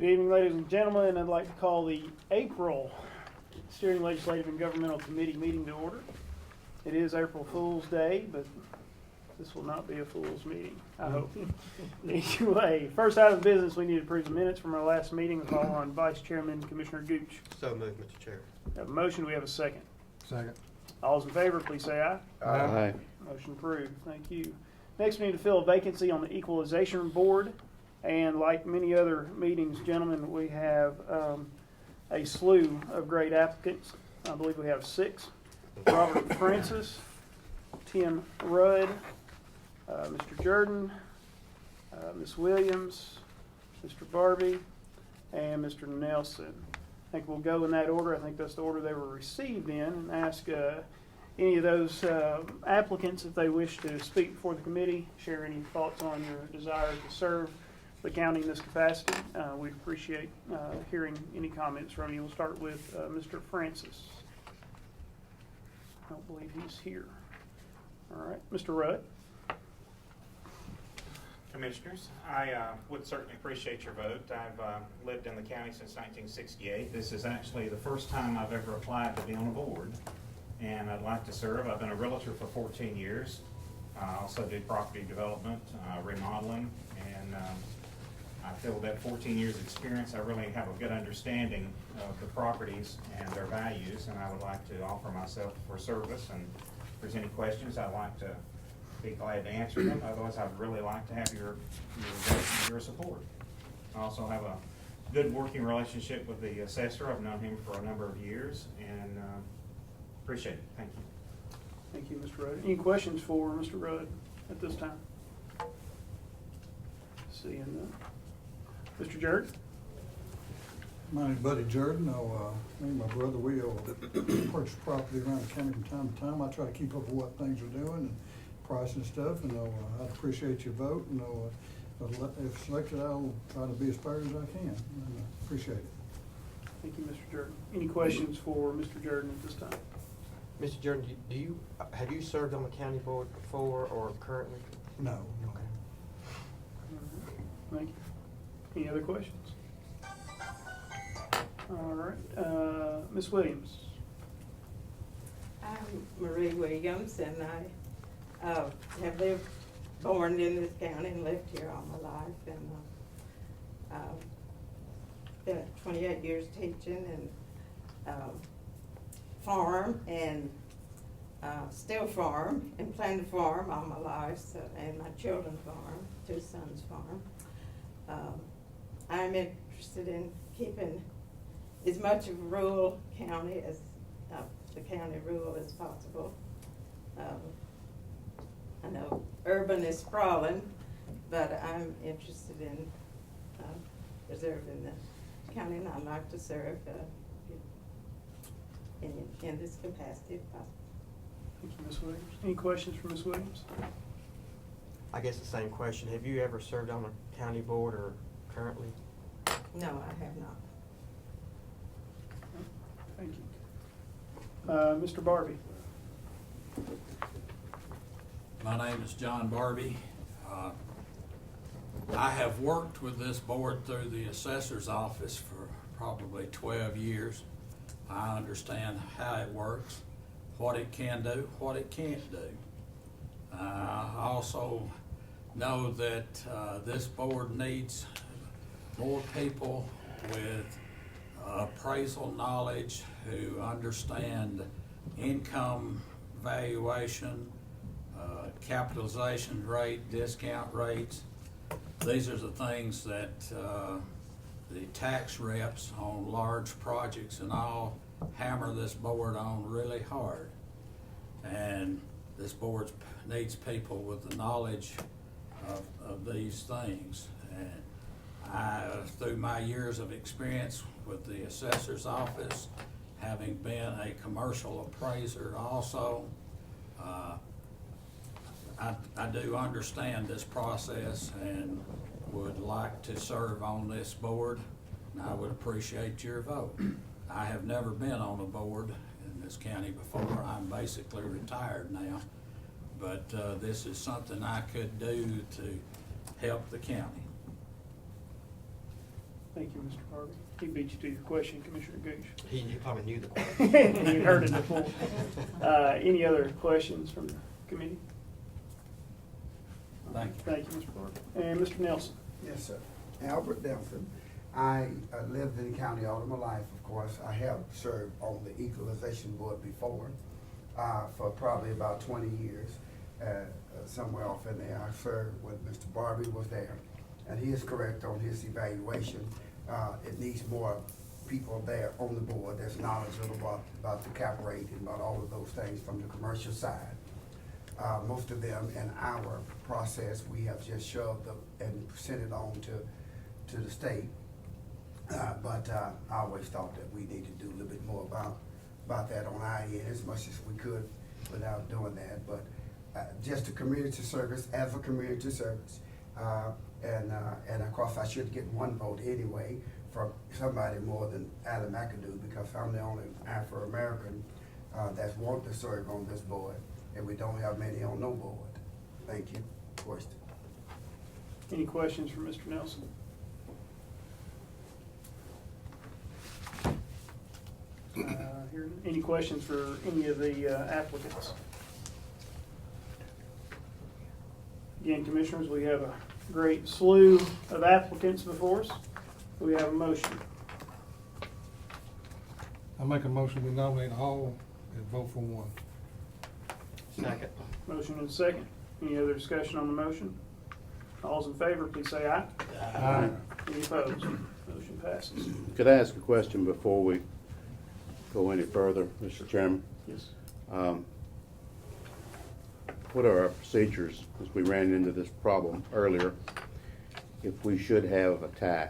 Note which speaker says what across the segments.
Speaker 1: Good evening, ladies and gentlemen. I'd like to call the April Steering Legislative and Governmental Committee meeting to order. It is April Fool's Day, but this will not be a fool's meeting, I hope. Anyway, first item of business, we need to approve the minutes from our last meeting. The call on Vice Chairman Commissioner Gooch.
Speaker 2: So moved, Mr. Chair.
Speaker 1: We have a motion. We have a second.
Speaker 3: Second.
Speaker 1: All those in favor, please say aye.
Speaker 3: Aye.
Speaker 1: Motion approved. Thank you. Next, we need to fill a vacancy on the Equalization Board. And like many other meetings, gentlemen, we have a slew of great applicants. I believe we have 6. Robert Francis, Tim Rudd, Mr. Jordan, Ms. Williams, Mr. Barbie, and Mr. Nelson. I think we'll go in that order. I think that's the order they were received in, and ask any of those applicants if they wish to speak before the committee, share any thoughts on your desire to serve the county in this capacity. We appreciate hearing any comments from you. We'll start with Mr. Francis. I don't believe he's here. All right, Mr. Rudd.
Speaker 4: Commissioners, I would certainly appreciate your vote. I've lived in the county since 1968. This is actually the first time I've ever applied to be on a board, and I'd like to serve. I've been a realtor for 14 years. I also do property development, remodeling, and I feel that 14 years experience, I really have a good understanding of the properties and their values, and I would like to offer myself for service. And if there's any questions, I'd like to be glad to answer them. Otherwise, I'd really like to have your vote and your support. I also have a good working relationship with the assessor. I've known him for a number of years, and appreciate it. Thank you.
Speaker 1: Thank you, Mr. Rudd. Any questions for Mr. Rudd at this time? Seeing none. Mr. Jordan?
Speaker 3: My name's Buddy Jordan. Me and my brother, we purchase property around the county from time to time. I try to keep up with what things are doing and price and stuff, and I'd appreciate your vote. And if selected, I'll try to be as fair as I can. And appreciate it.
Speaker 1: Thank you, Mr. Jordan. Any questions for Mr. Jordan at this time?
Speaker 2: Mr. Jordan, have you served on the county board before or currently?
Speaker 3: No.
Speaker 2: Okay.
Speaker 1: Thank you. Any other questions? All right, Ms. Williams.
Speaker 5: I'm Marie Williams, and I have lived, born in this county and lived here all my life, and been 28 years teaching and farm and still farm and plan to farm all my life, so, and my children farm, 2 sons farm. I'm interested in keeping as much of a rural county as the county rural as possible. I know urban is sprawling, but I'm interested in preserving the county, and I'd like to serve in this capacity if possible.
Speaker 1: Thank you, Ms. Williams. Any questions for Ms. Williams?
Speaker 2: I guess the same question. Have you ever served on a county board or currently?
Speaker 5: No, I have not.
Speaker 1: Thank you. Mr. Barbie.
Speaker 6: My name is John Barbie. I have worked with this board through the assessor's office for probably 12 years. I understand how it works, what it can do, what it can't do. I also know that this board needs more people with appraisal knowledge who understand income valuation, capitalization rate, discount rates. These are the things that the tax reps on large projects and all hammer this board on really hard. And this board needs people with the knowledge of these things. And through my years of experience with the assessor's office, having been a commercial appraiser also, I do understand this process and would like to serve on this board, and I would appreciate your vote. I have never been on a board in this county before. I'm basically retired now, but this is something I could do to help the county.
Speaker 1: Thank you, Mr. Harvey. He beat you to your question, Commissioner Gooch.
Speaker 2: He probably knew the question.
Speaker 1: You heard it before. Any other questions from the committee?
Speaker 6: Thank you.
Speaker 1: Thank you, Mr. Parker. And Mr. Nelson?
Speaker 7: Yes, sir. Albert Nelson. I lived in the county all of my life, of course. I have served on the Equalization Board before for probably about 20 years, somewhere off in there. I served when Mr. Barbie was there, and he is correct on his evaluation. It needs more people there on the board that's knowledgeable about the cap rate and about all of those things from the commercial side. Most of them in our process, we have just shoved them and sent it on to the state. But I always thought that we need to do a little bit more about that on our end as much as we could without doing that. But just a community service as a community service. And of course, I should get one vote anyway from somebody more than Adam McAdoo, because I'm the only Afro-American that's want to serve on this board, and we don't have many on no board. Thank you. Question.
Speaker 1: Any questions for Mr. Nelson? Any questions for any of the applicants? Again, Commissioners, we have a great slew of applicants before us. We have a motion.
Speaker 8: I make a motion, we nominate all and vote for one.
Speaker 2: Second.
Speaker 1: Motion and second. Any other discussion on the motion? All's in favor, please say aye.
Speaker 8: Aye.
Speaker 1: Any opposed? Motion passes.
Speaker 9: Could I ask a question before we go any further, Mr. Chairman?
Speaker 1: Yes.
Speaker 9: What are our procedures, as we ran into this problem earlier, if we should have a tie?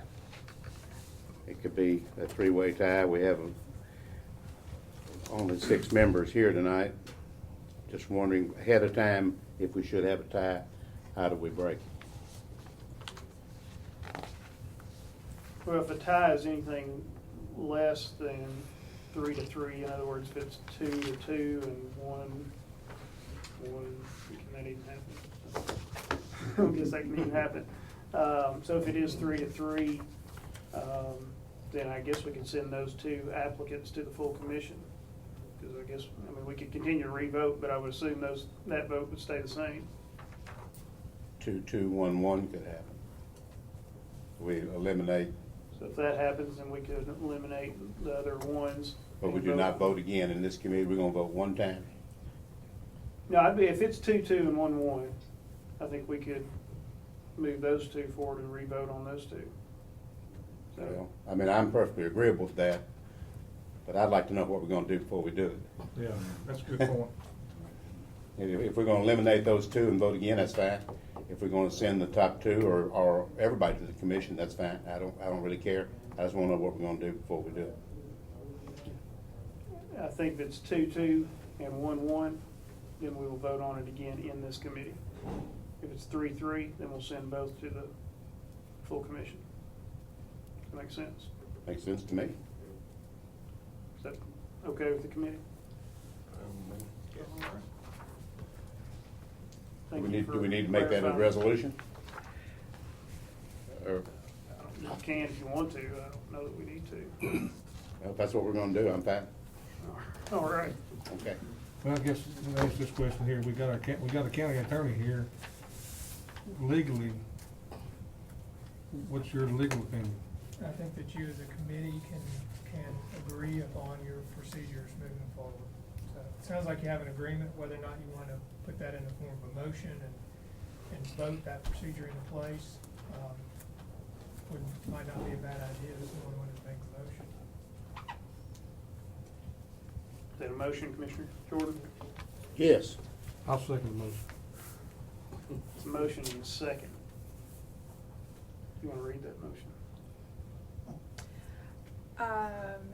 Speaker 9: It could be a three-way tie. We have only 6 members here tonight. Just wondering ahead of time, if we should have a tie, how do we break?
Speaker 1: Well, if a tie is anything less than 3-3, in other words, if it's 2-2 and one, can that even happen? I guess that can even happen. So if it is 3-3, then I guess we can send those 2 applicants to the full commission. Because I guess, I mean, we could continue to re-vote, but I would assume that vote would stay the same.
Speaker 9: 2-2-1-1 could happen. We eliminate,
Speaker 1: So if that happens, then we could eliminate the other ones.
Speaker 9: but we
Speaker 1: and
Speaker 9: do not vote again in this committee. We're gonna vote one time.
Speaker 1: No, if it's 2-2 and 1-1, I think we could move those 2 forward and re-vote on those 2. So,
Speaker 9: Well, I mean, I'm perfectly agreeable to that, but I'd like to know what we're gonna do before we do it.
Speaker 8: Yeah, that's a good point.
Speaker 9: If we're gonna eliminate those 2 and vote again, that's fine. If we're gonna send the top 2 or everybody to the commission, that's fine. I don't really care. I just wanna know what we're gonna do before we do it.
Speaker 1: I think if it's 2-2 and 1-1, then we will vote on it again in this committee. If it's 3-3, then we'll send both to the full commission. Does that make sense?
Speaker 9: Makes sense to me.
Speaker 1: Is that okay with the committee? Thank you
Speaker 9: Do we
Speaker 1: for
Speaker 9: need to make that a
Speaker 1: clarifying.
Speaker 9: resolution? Or,
Speaker 1: You can if you want to. I don't know that we need to.
Speaker 9: well, if that's what we're gonna do, I'm fine.
Speaker 1: All right.
Speaker 9: Okay.
Speaker 8: Well, I guess we'll ask this question here. We got a county attorney here. Legally, what's your legal opinion?
Speaker 10: I think that you as a committee can agree upon your procedures moving forward. So it sounds like you have an agreement whether or not you want to put that in the form of a motion and vote that procedure into place. Might not be a bad idea if someone wanted to make the motion.
Speaker 1: Is that a motion, Commissioner Jordan?
Speaker 9: Yes.
Speaker 8: I'll second the motion.
Speaker 1: It's a motion and a second. You want to read that motion?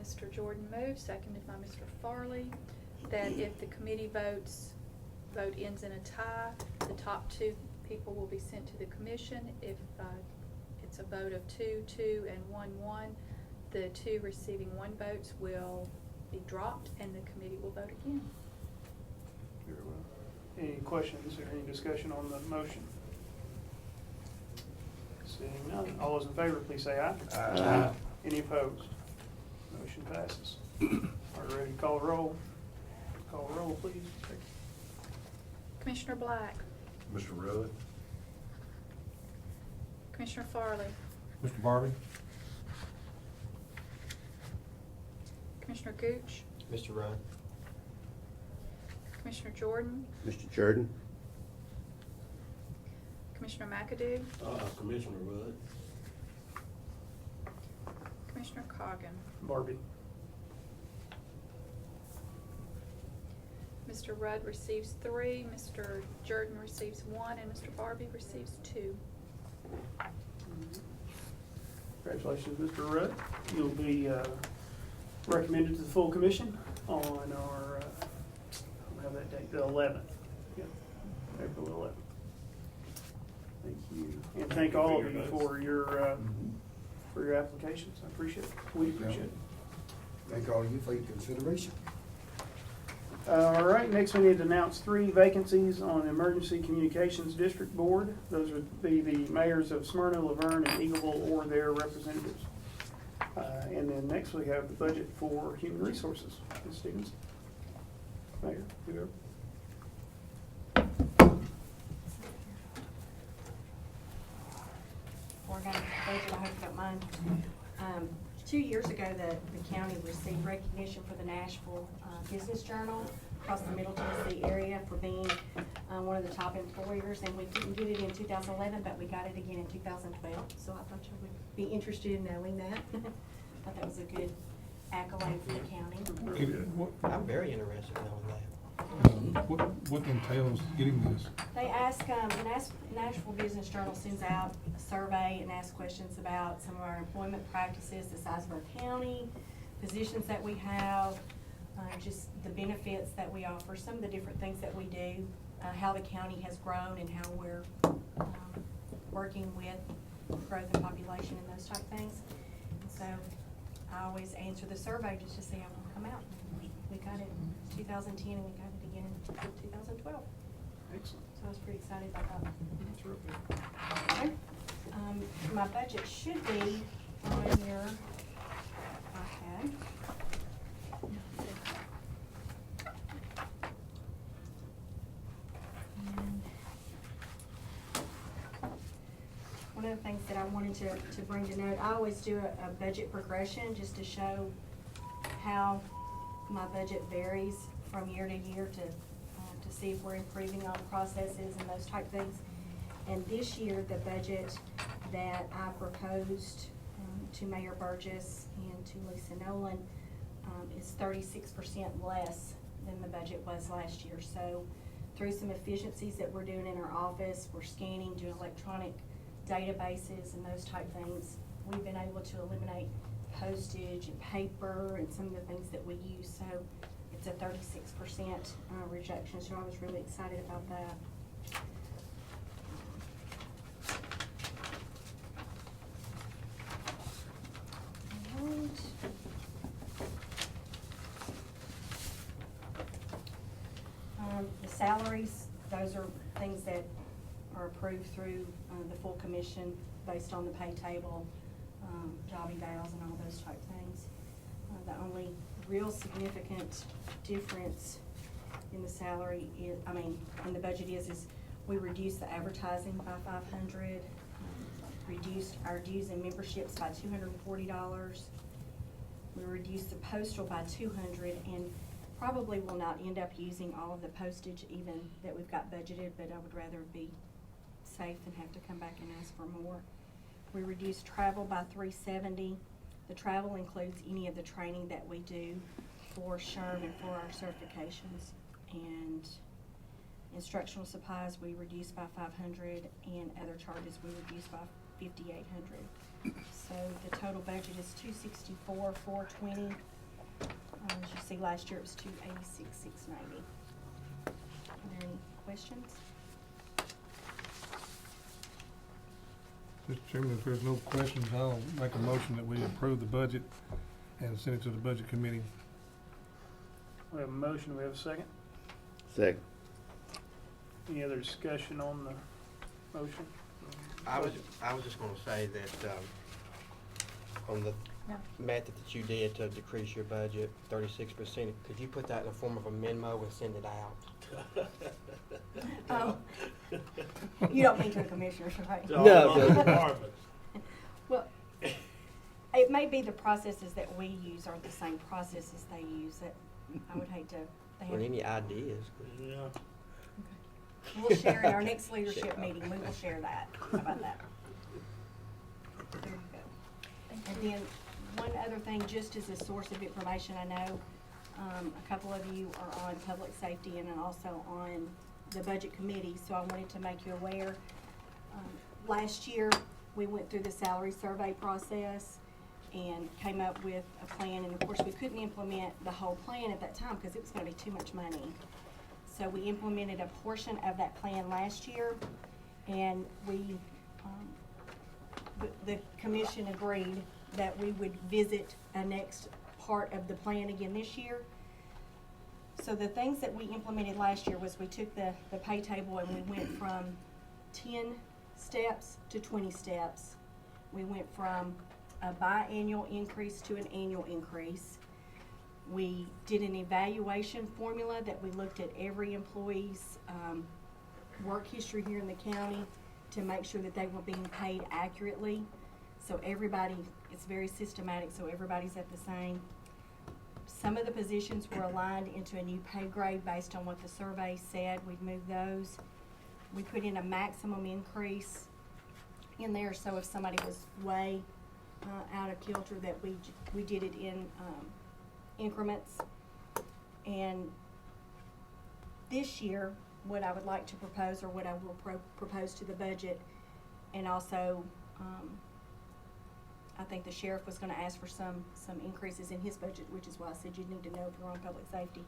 Speaker 11: Mr. Jordan moves, seconded by Mr. Farley, that if the committee vote ends in a tie, the top 2 people will be sent to the commission. If it's a vote of 2-2 and 1-1, the 2 receiving 1 votes will be dropped and the committee will vote again.
Speaker 1: Very well. Any questions or any discussion on the motion? Seeing none, all those in favor, please say aye.
Speaker 9: Aye.
Speaker 1: Any opposed? Motion passes. Are you ready to call the roll? Call the roll, please.
Speaker 11: Commissioner Black,
Speaker 8: Mr. Rudd.
Speaker 11: Commissioner Farley,
Speaker 8: Mr. Barbie.
Speaker 11: Commissioner Gooch,
Speaker 2: Mr. Rudd.
Speaker 11: Commissioner Jordan,
Speaker 9: Mr. Jordan?
Speaker 11: Commissioner McAdoo,
Speaker 6: Commissioner Rudd.
Speaker 11: Commissioner Coggan.
Speaker 1: Barbie.
Speaker 11: Mr. Rudd receives 3, Mr. Jordan receives 1, and Mr. Barbie receives 2.
Speaker 1: Congratulations, Mr. Rudd. You'll be recommended to the full commission on our, I don't have that date, the 11th. Yep, April 11th. Thank you. And thank all of you for your applications. I appreciate it. We appreciate it.
Speaker 7: Thank all of you for your consideration.
Speaker 1: All right, next we need to announce 3 vacancies on the Emergency Communications District Board. Those would be the mayors of Smyrna, Laverne, and Eagleville or their representatives. And then next we have the budget for Human Resources. Ms. Stevens? Mayor, whoever.
Speaker 12: We're going to budget, I hope you don't mind. 2 years ago, the county received recognition for the Nashville Business Journal across the Middle Tennessee area for being one of the top employers, and we didn't get it in 2011, but we got it again in 2012. So I thought you would be interested in knowing that. I thought that was a good accolade for the county.
Speaker 2: I'm very interested in knowing that.
Speaker 8: What entails getting this?
Speaker 12: They ask, the Nashville Business Journal sends out a survey and asks questions about some of our employment practices, the size of our county, positions that we have, just the benefits that we offer, some of the different things that we do, how the county has grown and how we're working with growth in population and those type things. And so I always answer the survey just to see how it will come out. We got it in 2010 and we got it again in 2012.
Speaker 1: Excellent.
Speaker 12: So I was pretty excited about that.
Speaker 1: That's real good.
Speaker 12: Okay. My budget should be on your iPad. And one of the things that I wanted to bring to note, I always do a budget progression just to show how my budget varies from year to year to see if we're improving on processes and those type things. And this year, the budget that I proposed to Mayor Burgess and to Lisa Nolan is 36% less than the budget was last year. So through some efficiencies that we're doing in our office, we're scanning, doing electronic databases and those type things, we've been able to eliminate postage and paper and some of the things that we use. So it's a 36% reduction, so I was really excited about that. The salaries, those are things that are approved through the full commission based on the pay table, job evals and all those type things. The only real significant difference in the salary is, in the budget is we reduced the advertising by $500, reduced our dues and memberships by $240. We reduced the postal by $200, and probably will not end up using all of the postage even that we've got budgeted, but I would rather be safe than have to come back and ask for more. We reduced travel by $370. The travel includes any of the training that we do for SHRM and for our certifications. And instructional supplies we reduced by $500, and other charges we reduced by $5,800. So the total budget is $264,420. As you see, last year it was $286,690. Are there any questions?
Speaker 8: Mr. Chairman, if there's no questions, I'll make a motion that we approve the budget and send it to the budget committee.
Speaker 1: We have a motion, we have a second.
Speaker 9: Second.
Speaker 1: Any other discussion on the motion?
Speaker 2: I was just gonna say that, on the
Speaker 11: No.
Speaker 2: method that you did to decrease your budget 36%, could you put that in the form of a memo and send it out?
Speaker 12: You don't mean to the commissioners, right?
Speaker 2: No.
Speaker 12: Well, it may be the processes that we use aren't the same processes they use, that I would hate to, they
Speaker 2: Or
Speaker 12: have.
Speaker 2: any ideas?
Speaker 12: We'll share at our next leadership meeting, we will share that. How about that? There you go. And then, one other thing, just as a source of information, I know, a couple of you are on public safety and are also on the budget committee, so I wanted to make you aware. Last year, we went through the salary survey process and came up with a plan, and of course, we couldn't implement the whole plan at that time because it was gonna be too much money. So we implemented a portion of that plan last year, and we, the commission agreed that we would visit a next part of the plan again this year. So the things that we implemented last year was we took the pay table and we went from 10 steps to 20 steps. We went from a biannual increase to an annual increase. We did an evaluation formula that we looked at every employee's work history here in the county to make sure that they were being paid accurately. So everybody, it's very systematic, so everybody's at the same. Some of the positions were aligned into a new pay grade based on what the survey said. We've moved those. We put in a maximum increase in there, so if somebody was way out of kilter, that we did it in increments. And this year, what I would like to propose, or what I will propose to the budget, and also I think the sheriff was gonna ask for some increases in his budget, which is why I said you'd need to know if you're on public safety,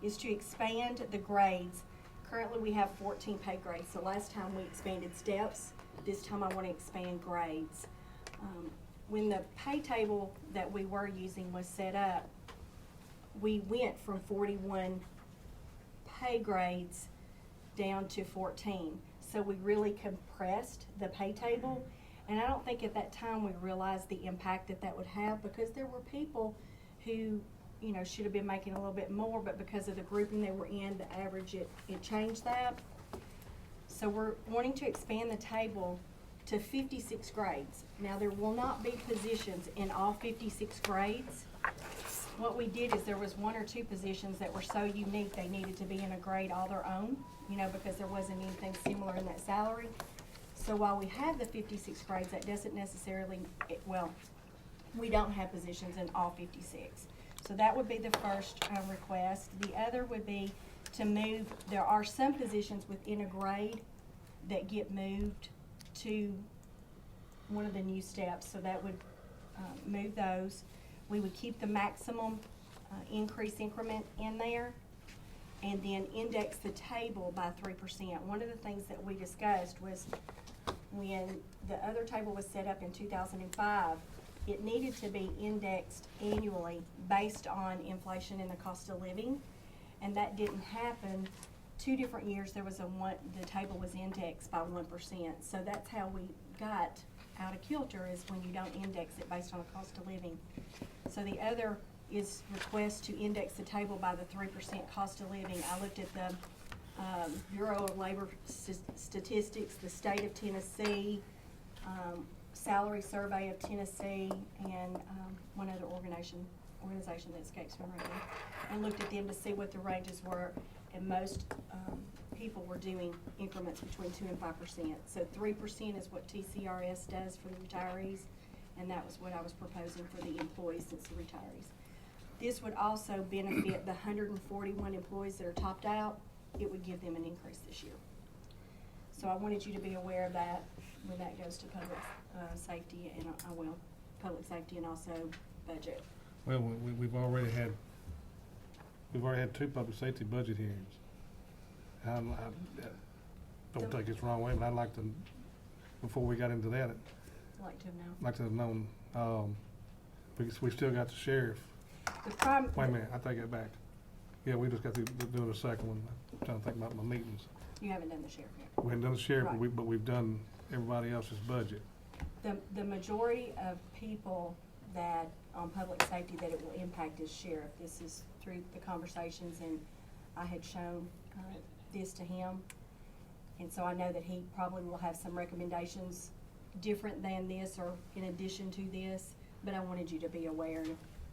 Speaker 12: is to expand the grades. Currently, we have 14 pay grades, so last time we expanded steps, this time I wanna expand grades. When the pay table that we were using was set up, we went from 41 pay grades down to 14. So we really compressed the pay table. And I don't think at that time we realized the impact that that would have, because there were people who, you know, should have been making a little bit more, but because of the grouping they were in, the average, it changed that. So we're wanting to expand the table to 56 grades. Now, there will not be positions in all 56 grades. What we did is there was 1 or 2 positions that were so unique they needed to be in a grade all their own, you know, because there wasn't anything similar in that salary. So while we have the 56 grades, that doesn't necessarily, well, we don't have positions in all 56. So that would be the first request. The other would be to move, there are some positions within a grade that get moved to one of the new steps, so that would move those. We would keep the maximum increase increment in there, and then index the table by 3%. One of the things that we discussed was when the other table was set up in 2005, it needed to be indexed annually based on inflation and the cost of living, and that didn't happen. 2 different years there was the table was indexed by 1%. So that's how we got out of kilter, is when you don't index it based on the cost of living. So the other is request to index the table by the 3% cost of living. I looked at the Bureau of Labor Statistics, the state of Tennessee, salary survey of Tennessee, and one other organization that escapes me right now, and looked at them to see what the ranges were, and most people were doing increments between 2 and 5%. So 3% is what TCRS does for the retirees, and that was what I was proposing for the employees since the retirees. This would also benefit the 141 employees that are topped out. It would give them an increase this year. So I wanted you to be aware of that when that goes to public safety, and I will, public safety and also budget.
Speaker 8: Well, we've already had 2 public safety budget hearings. I don't take this the wrong way, but I'd like to, before we got into that,
Speaker 12: I'd like to have known.
Speaker 8: like to have known, because we still got the sheriff. Wait a minute, I take it back. Yeah, we just got to do the second one. I'm trying to think about my meetings.
Speaker 12: You haven't done the sheriff yet.
Speaker 8: We haven't done the sheriff,
Speaker 12: Right.
Speaker 8: but we've done everybody else's budget.
Speaker 12: The majority of people that, on public safety, that it will impact is sheriff. This is through the conversations, and I had shown, this to him. And so I know that he probably will have some recommendations different than this or in addition to this, but I wanted you to be aware.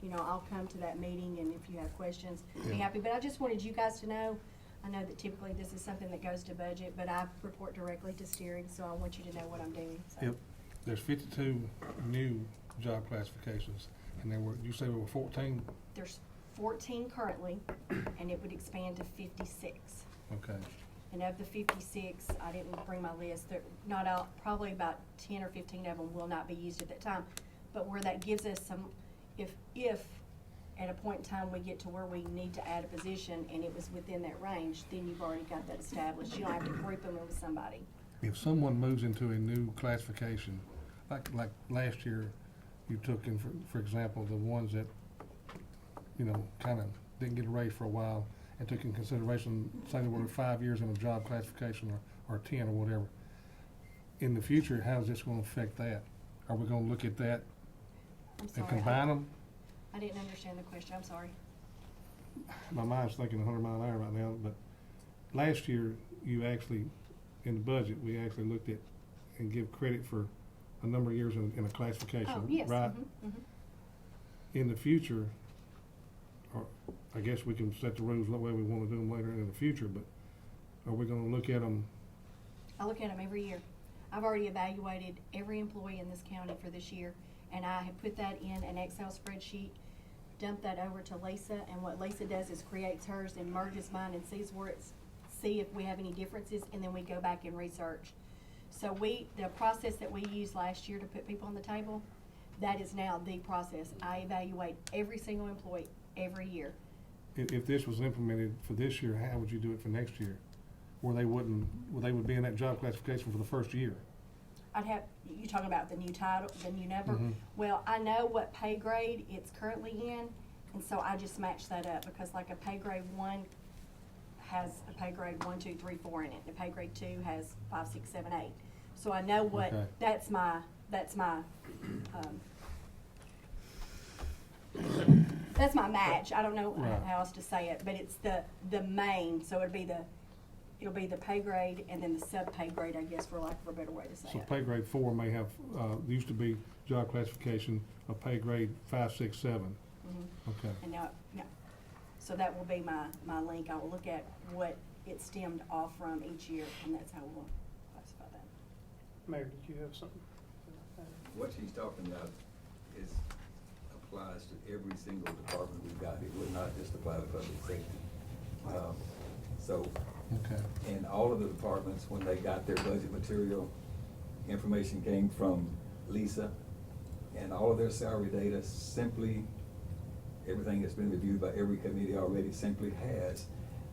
Speaker 12: You know, I'll come to that meeting, and if you have questions, be
Speaker 8: Yeah.
Speaker 12: happy. But I just wanted you guys to know, I know that typically this is something that goes to budget, but I report directly to steering, so I want you to know what I'm doing, so.
Speaker 8: Yep. There's 52 new job classifications, and you say there were 14?
Speaker 12: There's 14 currently, and it would expand to 56.
Speaker 8: Okay.
Speaker 12: And of the 56, I didn't bring my list, they're not out, probably about 10 or 15 of them will not be used at that time. But where that gives us some, if at a point in time we get to where we need to add a position and it was within that range, then you've already got that established. You don't have to group them with somebody.
Speaker 8: If someone moves into a new classification, like last year, you took in, for example, the ones that, you know, kind of didn't get a raise for a while, and took in consideration, say they were 5 years in a job classification or 10 or whatever. In the future, how is this gonna affect that? Are we gonna look at that
Speaker 12: I'm
Speaker 8: and
Speaker 12: sorry.
Speaker 8: combine them?
Speaker 12: I didn't understand the question, I'm sorry.
Speaker 8: My mind's thinking 100 mile an hour right now, but last year, you actually, in the budget, we actually looked at and give credit for a number of years in a classification,
Speaker 12: Oh, yes,
Speaker 8: right?
Speaker 12: mhm.
Speaker 8: In the future, or I guess we can set the rules the way we wanna do them later in the future, but are we gonna look at them?
Speaker 12: I look at them every year. I've already evaluated every employee in this county for this year, and I have put that in an Excel spreadsheet, dumped that over to Lisa, and what Lisa does is creates hers and merges mine and sees where see if we have any differences, and then we go back and research. So the process that we used last year to put people on the table, that is now the process. I evaluate every single employee every year.
Speaker 8: If this was implemented for this year, how would you do it for next year? Where they would be in that job classification for the first year?
Speaker 12: You talking about the new title, the new number?
Speaker 8: Mhm.
Speaker 12: Well, I know what pay grade it's currently in, and so I just match that up, because like a pay grade 1 has a pay grade 1, 2, 3, 4 in it. The pay grade 2 has 5, 6, 7, 8. So I know what,
Speaker 8: Okay.
Speaker 12: that's my match. I don't know
Speaker 8: Right.
Speaker 12: how else to say it, but it's the main, so it'll be the pay grade and then the sub-pay grade, I guess, for lack of a better way to say
Speaker 8: So
Speaker 12: it.
Speaker 8: pay grade 4 may have, used to be job classification of pay grade 5, 6, 7.
Speaker 12: Mhm.
Speaker 8: Okay.
Speaker 12: And now, yeah, so that will be my link. I will look at what it stemmed off from each year, and that's how we'll classify that.
Speaker 1: Mayor, did you have something?
Speaker 13: What she's talking about applies to every single department we've got. It would not just apply to public safety. So,
Speaker 8: Okay.
Speaker 13: and all of the departments, when they got their budget material, information came from Lisa, and all of their salary data simply, everything that's been reviewed by every committee already simply has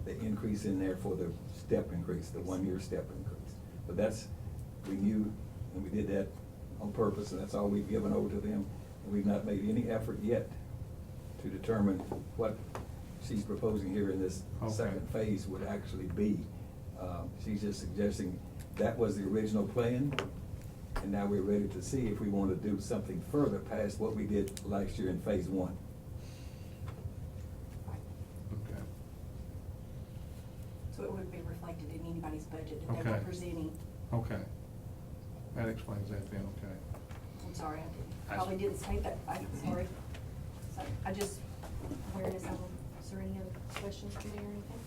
Speaker 13: the increase in there for the step increase, the 1-year step increase. But we knew, and we did that on purpose, and that's all we've given over to them. And we've not made any effort yet to determine what she's proposing here in this
Speaker 8: Okay.
Speaker 13: second phase would actually be. She's just suggesting that was the original plan, and now we're ready to see if we want to do something further past what we did last year in phase 1.
Speaker 8: Okay.
Speaker 12: So it wouldn't be reflected in anybody's budget that they
Speaker 8: Okay.
Speaker 12: were presenting.
Speaker 8: Okay. That explains that then, okay.
Speaker 12: I'm sorry, probably didn't say that, I'm sorry. So I just, awareness of them. Is there any other questions for me or anything?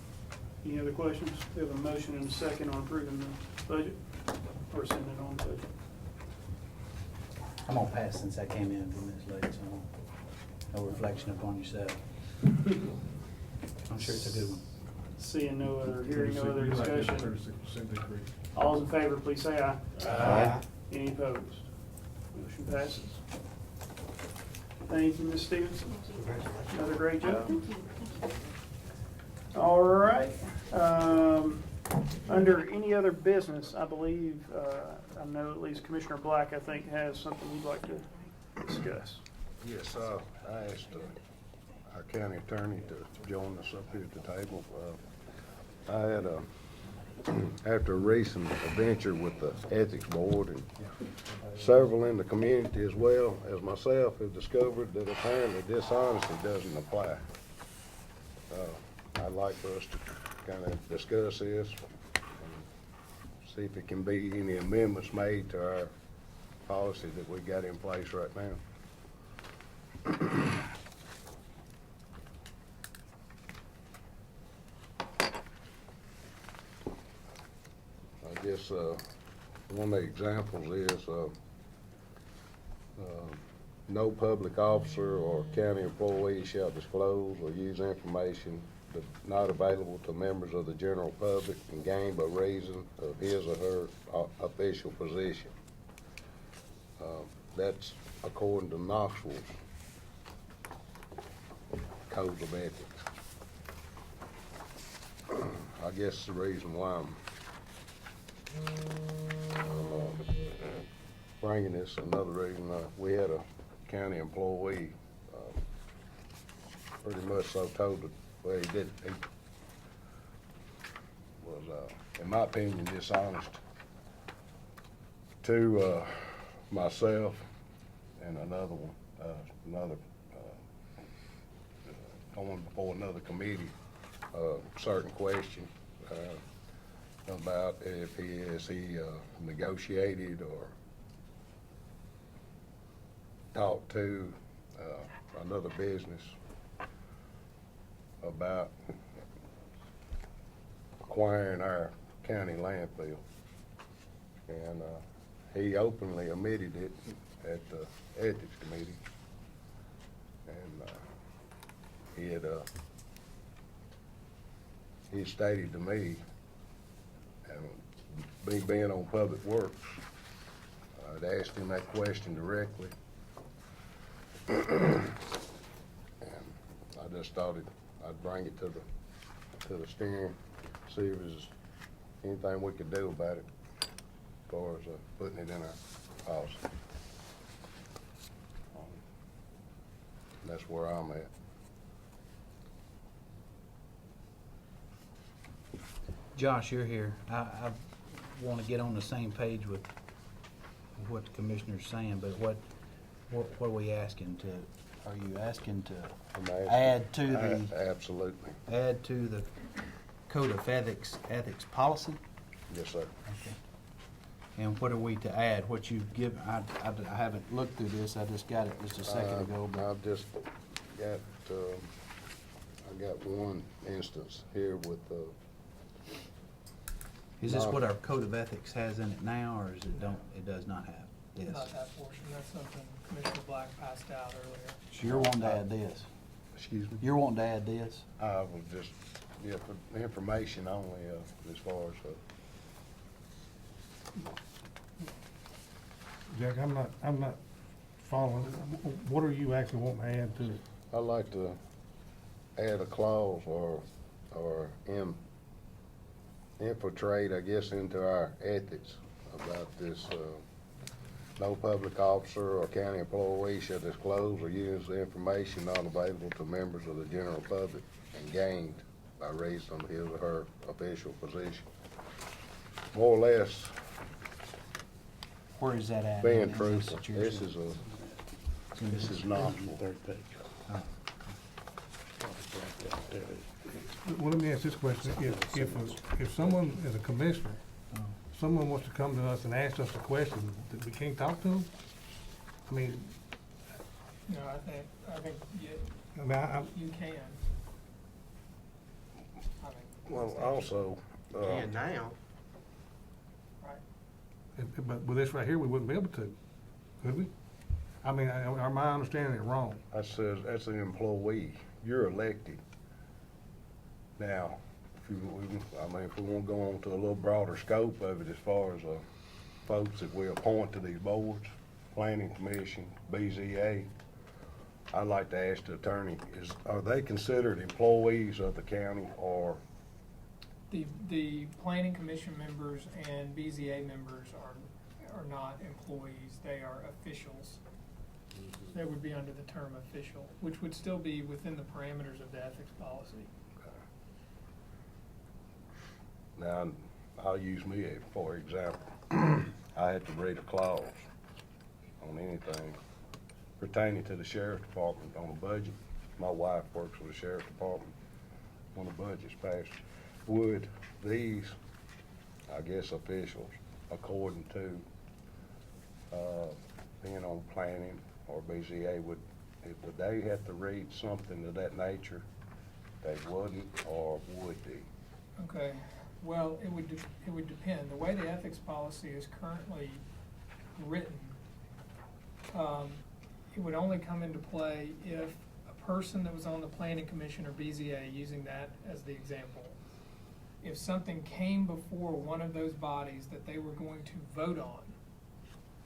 Speaker 1: Any other questions? We have a motion and a second on approving the budget, or sending it on budget.
Speaker 14: I'm gonna pass since I came in a few minutes late, so no reflection upon yourself. I'm sure it's a good one.
Speaker 1: Seeing no other, hearing no other
Speaker 8: You like that
Speaker 1: discussion.
Speaker 8: 36% increase.
Speaker 1: All those in favor, please say aye.
Speaker 14: Aye.
Speaker 1: Any opposed? Motion passes. Thank you, Ms. Stevenson. Another great job.
Speaker 12: Thank you.
Speaker 1: All right. Under any other business, I believe, I know at least Commissioner Black, I think, has something you'd like to discuss.
Speaker 15: Yes, I asked our county attorney to join us up here at the table. I had after a recent adventure with the Ethics Board, and several in the community as well as myself have discovered that apparently dishonesty doesn't apply. I'd like for us to kind of discuss this and see if it can be any amendments made to our policy that we got in place right now. I guess one of the examples is no public officer or county employee shall disclose or use information that not available to members of the general public and gain by reason of his or her official position. That's according to Knoxville's Codes of Ethics. I guess the reason why I'm bringing this, another reason, we had a county employee, pretty much so told that, well, he was, in my opinion, dishonest to myself and another one, going before another committee, certain question about if he negotiated or talked to another business about acquiring our county landfill. And he openly admitted it at the Ethics Committee. And he stated to me, and me being on Public Works, I'd asked him that question directly. And I just thought I'd bring it to the steering, see if there's anything we could do about it as far as putting it in our policy. That's where I'm at.
Speaker 14: Josh, you're here. I want to get on the same page with what the commissioner's saying, but what are we asking to? Are you asking to add to the?
Speaker 15: Absolutely.
Speaker 14: Add to the Code of Ethics policy?
Speaker 15: Yes, sir.
Speaker 14: Okay. And what are we to add? What you've given? I haven't looked through this. I just got it just a second ago. But
Speaker 15: I've just got I got one instance here with
Speaker 14: is this what our Code of Ethics has in it now, or is it does not have this?
Speaker 10: Not that portion, that's something Commissioner Black passed out earlier.
Speaker 14: So you're wanting to add this?
Speaker 15: Excuse me?
Speaker 14: You're wanting to add this?
Speaker 15: I was just, yeah, for information only, as far as,
Speaker 8: Jack, I'm not following. What are you actually wanting to add to it?
Speaker 15: I'd like to add a clause or infiltrate, I guess, into our ethics about this, no public officer or county employee shall disclose or use the information not available to members of the general public and gained by reason of his or her official position. More or less,
Speaker 14: Where is that at?
Speaker 15: being truthful. This is not.
Speaker 8: Well, let me ask this question. If someone is a commissioner, someone wants to come to us and ask us a question, that we can't talk to them? I mean,
Speaker 10: No, I think
Speaker 8: I mean,
Speaker 10: you can.
Speaker 15: Well, also,
Speaker 2: And now,
Speaker 10: Right.
Speaker 8: but with this right here, we wouldn't be able to, could we? I mean, am I understanding it wrong?
Speaker 15: that's an employee. You're elected. Now, if we want to go on to a little broader scope of it as far as folks that we appoint to these boards, Planning Commission, BZA, I'd like to ask the attorney, are they considered employees of the county, or?
Speaker 10: The planning commission members and BZA members are not employees, they are officials. They would be under the term official, which would still be within the parameters of the ethics policy.
Speaker 15: Now, I'll use me for example. I had to read a clause on anything pertaining to the sheriff's department on a budget. My wife works for the sheriff's department. When the budget's passed, would these, I guess, officials, according to, being on planning or BZA, would they have to read something of that nature? They wouldn't, or would they?
Speaker 10: Okay, well, it would depend. The way the ethics policy is currently written, it would only come into play if a person that was on the planning commission or BZA, using that as the example, if something came before one of those bodies that they were going to vote on,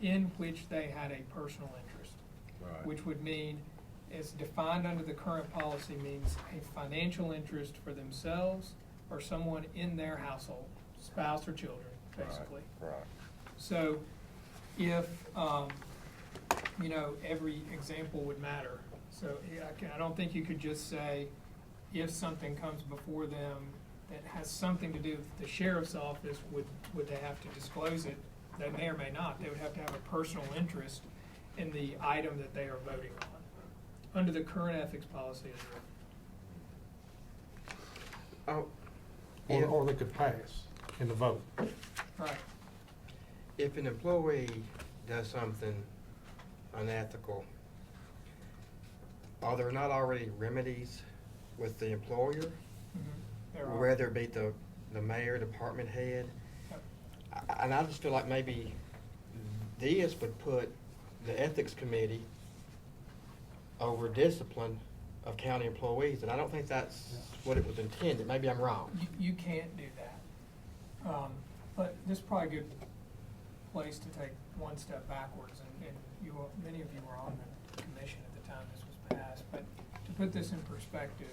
Speaker 10: in which they had a personal interest.
Speaker 15: Right.
Speaker 10: Which would mean, it's defined under the current policy, means a financial interest for themselves or someone in their household, spouse or children, basically.
Speaker 15: Right.
Speaker 10: So if, you know, every example would matter. So I don't think you could just say, if something comes before them that has something to do with the sheriff's office, would they have to disclose it? They may or may not. They would have to have a personal interest in the item that they are voting on, under the current ethics policy as written.
Speaker 2: Oh,
Speaker 8: Or they could pass in the vote.
Speaker 10: Right.
Speaker 2: if an employee does something unethical, are there not already remedies with the employer?
Speaker 10: There are.
Speaker 2: Whether it be the mayor, department head? And I just feel like maybe this would put the ethics committee over discipline of county employees, and I don't think that's what it was intended. Maybe I'm wrong.
Speaker 10: You can't do that. But this is probably a good place to take one step backwards, and many of you were on the commission at the time this was passed, but to put this in perspective,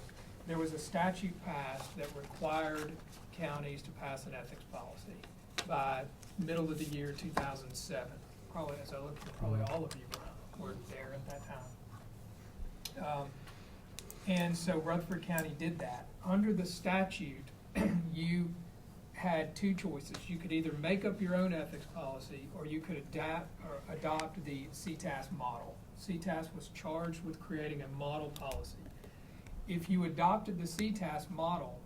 Speaker 10: there was a statute passed that required counties to pass an ethics policy by middle of the year 2007. Probably, as I look for, probably all of you were there at that time. And so Rutherford County did that. Under the statute, you had two choices. You could either make up your own ethics policy, or you could adopt the CTAS model. CTAS was charged with creating a model policy. If you adopted the CTAS model,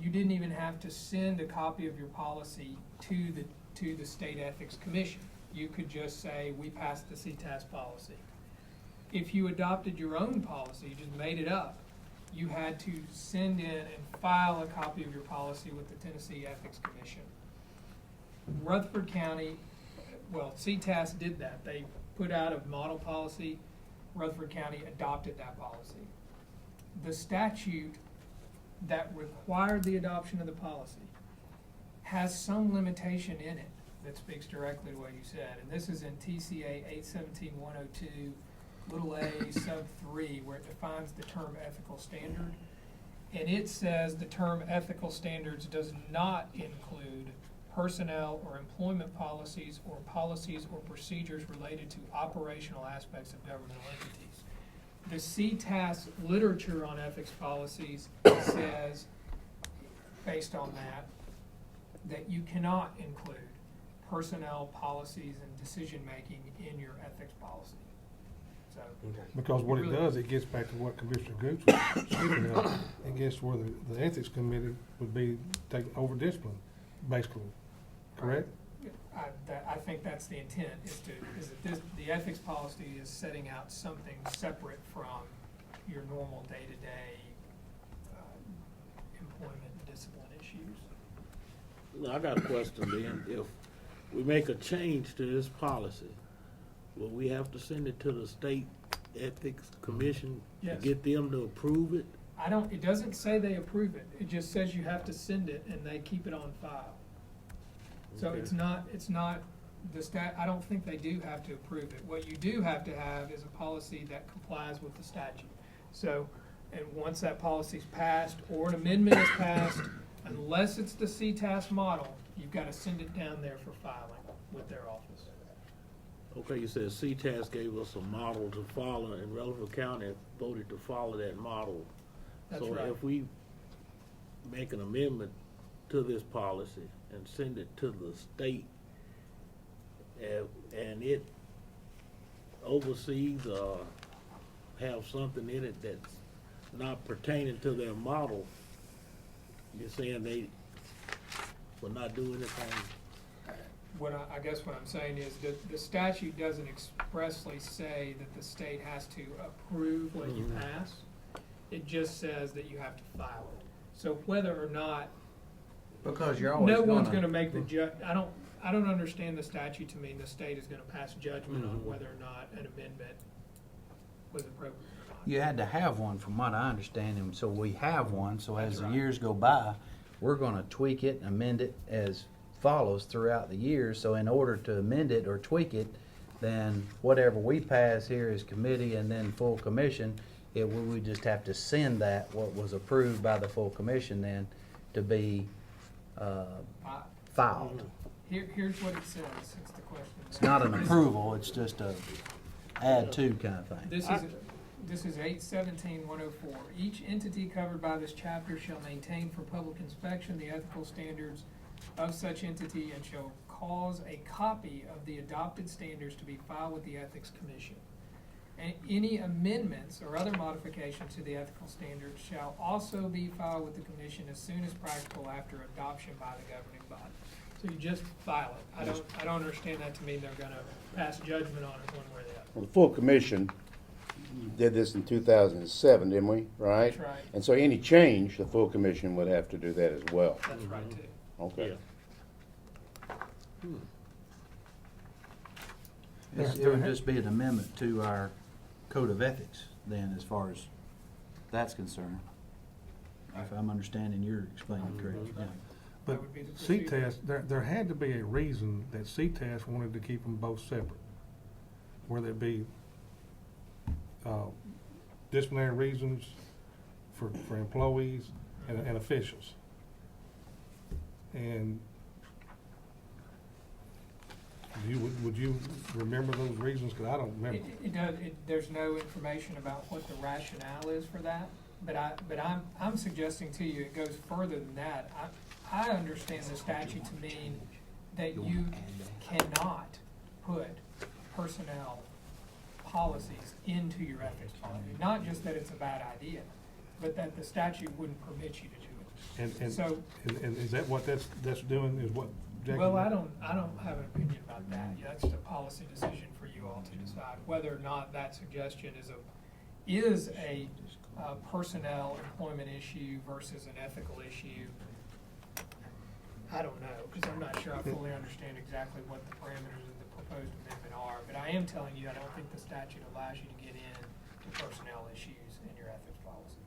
Speaker 10: you didn't even have to send a copy of your policy to the State Ethics Commission. You could just say, we passed the CTAS policy. If you adopted your own policy, you just made it up, you had to send in and file a copy of your policy with the Tennessee Ethics Commission. Rutherford County, well, CTAS did that. They put out a model policy. Rutherford County adopted that policy. The statute that required the adoption of the policy has some limitation in it that speaks directly to what you said. And this is in TCA 817-102, little a sub 3, where it defines the term ethical standard. And it says the term ethical standards does not include personnel or employment policies or procedures related to operational aspects of governmental entities. The CTAS literature on ethics policies says, based on that you cannot include personnel policies and decision-making in your ethics policy. So,
Speaker 8: Because what it
Speaker 10: really
Speaker 8: does, it gets back to what Commissioner Gooch was speaking of, and gets where the ethics committee would be taking over discipline, basically, correct?
Speaker 10: I think that's the intent, is that the ethics policy is setting out something separate from your normal day-to-day employment and discipline issues.
Speaker 16: I got a question then. If we make a change to this policy, will we have to send it to the State Ethics Commission to
Speaker 10: Yes.
Speaker 16: get them to approve it?
Speaker 10: It doesn't say they approve it, it just says you have to send it and they keep it on file. So
Speaker 16: Okay.
Speaker 10: it's not, I don't think they do have to approve it. What you do have to have is a policy that complies with the statute. So, and once that policy's passed or an amendment is passed, unless it's the CTAS model, you've got to send it down there for filing with their office.
Speaker 16: Okay, you said CTAS gave us a model to follow, and Rutherford County voted to follow that model.
Speaker 10: That's
Speaker 16: So
Speaker 10: right.
Speaker 16: if we make an amendment to this policy, and send it to the state, and it oversees or have something in it that's not pertaining to their model, you're saying they will not do anything?
Speaker 10: I guess what I'm saying is that the statute doesn't expressly say that the state has to approve what you pass. It just says that you have to file it. So whether or not,
Speaker 14: Because you're always
Speaker 10: no one's
Speaker 14: gonna-
Speaker 10: gonna make the I don't understand the statute to mean the state is gonna pass judgment on whether or not an amendment was appropriate or not.
Speaker 14: You had to have one from what I understand, and so we have one, so as
Speaker 10: That's
Speaker 14: the
Speaker 10: right.
Speaker 14: years go by, we're gonna tweak it and amend it as follows throughout the years. So in order to amend it or tweak it, then whatever we pass here as committee and then full commission, we would just have to send that, what was approved by the full commission then, to be filed.
Speaker 10: Here's what it says, it's the question.
Speaker 14: It's not an approval, it's just a add to kind of thing.
Speaker 10: This is 817-104. Each entity covered by this chapter shall maintain for public inspection the ethical standards of such entity and shall cause a copy of the adopted standards to be filed with the Ethics Commission. And any amendments or other modifications to the ethical standards shall also be filed with the commission as soon as practical after adoption by the governing body. So you just file it. I don't understand that to mean they're gonna pass judgment on it one way or the other.
Speaker 9: Well, the full commission did this in 2007, didn't we? Right?
Speaker 10: That's right.
Speaker 9: And so any change, the full commission would have to do that as well.
Speaker 10: That's right too.
Speaker 9: Okay.
Speaker 14: It would just be an amendment to our code of ethics then, as far as that's concerned. If I'm understanding you're explaining correctly, yeah.
Speaker 8: But
Speaker 10: That would be the procedure.
Speaker 8: CTAS, there had to be a reason that CTAS wanted to keep them both separate. Whether it be disciplinary reasons for employees and officials. And would you remember those reasons? Because I don't remember.
Speaker 10: It does, there's no information about what the rationale is for that, but I'm suggesting to you, it goes further than that. I understand the statute to mean that you cannot put personnel policies into your ethics policy. Not just that it's a bad idea, but that the statute wouldn't permit you to do it.
Speaker 8: And
Speaker 10: So,
Speaker 8: is that what that's doing, is what Jackie?
Speaker 10: well, I don't have an opinion about that. That's a policy decision for you all to decide whether or not that suggestion is a personnel employment issue versus an ethical issue. I don't know, because I'm not sure I fully understand exactly what the parameters of the proposed amendment are, but I am telling you, I don't think the statute allows you to get into personnel issues in your ethics policy.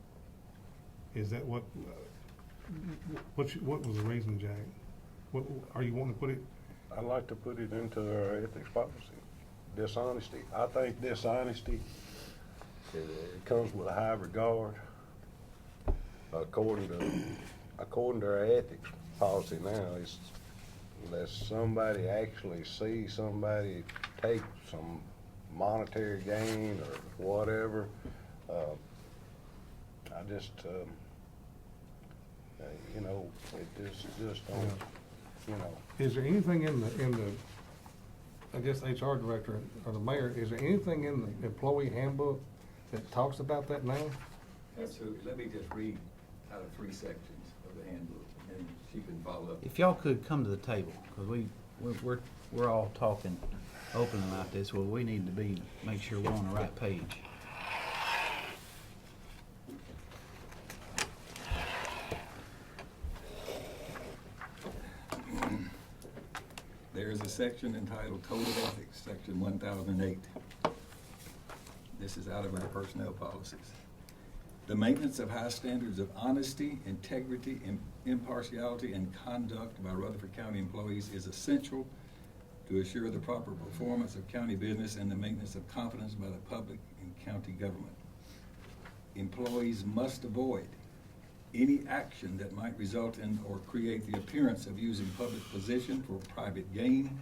Speaker 8: Is that what was the reason, Jack? What, are you wanting to put it?
Speaker 15: I'd like to put it into our ethics policy. Dishonesty. I think dishonesty, it comes with a high regard. According to our ethics policy now, it's unless somebody actually sees somebody take some monetary gain or whatever, I just, you know, it just don't, you know.
Speaker 8: Is there anything in the, I guess HR director or the mayor, is there anything in the employee handbook that talks about that now?
Speaker 13: Absolutely. Let me just read out of 3 sections of the handbook, and she can follow up.
Speaker 14: If y'all could come to the table, because we're all talking openly like this, well, we need to make sure we're on the right page.
Speaker 13: There is a section entitled Code of Ethics, Section 1008. This is out of our personnel policies. The maintenance of high standards of honesty, integrity, impartiality, and conduct by Rutherford County employees is essential to assure the proper performance of county business and the maintenance of confidence by the public in county government. Employees must avoid any action that might result in or create the appearance of using public position for private gain,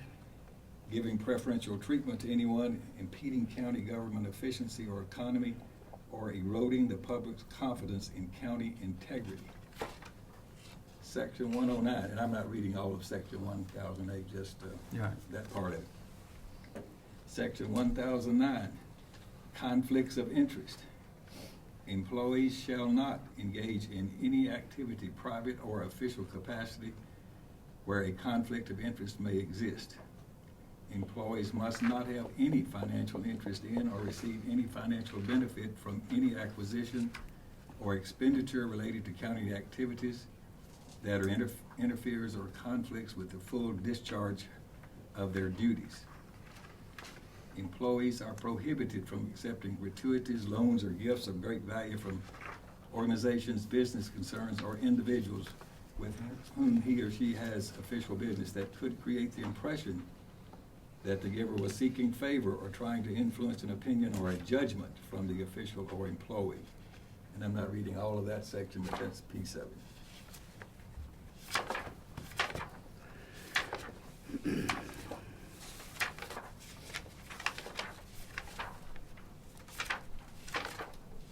Speaker 13: giving preferential treatment to anyone, impeding county government efficiency or economy, or eroding the public's confidence in county integrity. Section 109, and I'm not reading all of Section 1008, just
Speaker 14: Right.
Speaker 13: that part of it. Section 1009, conflicts of interest. Employees shall not engage in any activity, private or official capacity, where a conflict of interest may exist. Employees must not have any financial interest in or receive any financial benefit from any acquisition or expenditure related to county activities that are interferes or conflicts with the full discharge of their duties. Employees are prohibited from accepting gratuities, loans, or gifts of great value from organizations, business concerns, or individuals with whom he or she has official business that could create the impression that the giver was seeking favor or trying to influence an opinion or a judgment from the official or employee. And I'm not reading all of that section, but that's a piece of it.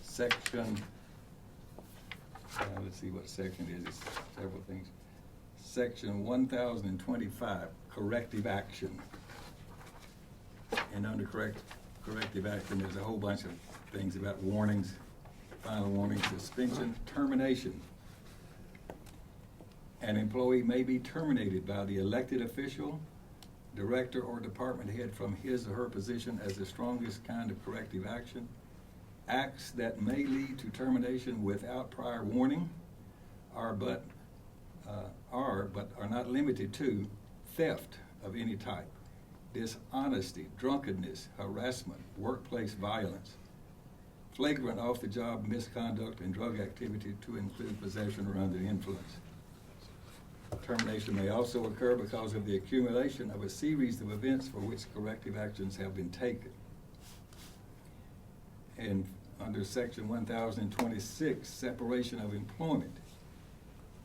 Speaker 13: Section, let's see what section it is, it's several things. Section 1025, corrective action. And under corrective action, there's a whole bunch of things about warnings, final warning, suspension, termination. An employee may be terminated by the elected official, director, or department head from his or her position as the strongest kind of corrective action. Acts that may lead to termination without prior warning are but are not limited to theft of any type, dishonesty, drunkenness, harassment, workplace violence, flagrant off-the-job misconduct, and drug activity, to include possession or under influence. Termination may also occur because of the accumulation of a series of events for which corrective actions have been taken. And under Section 1026, separation of employment,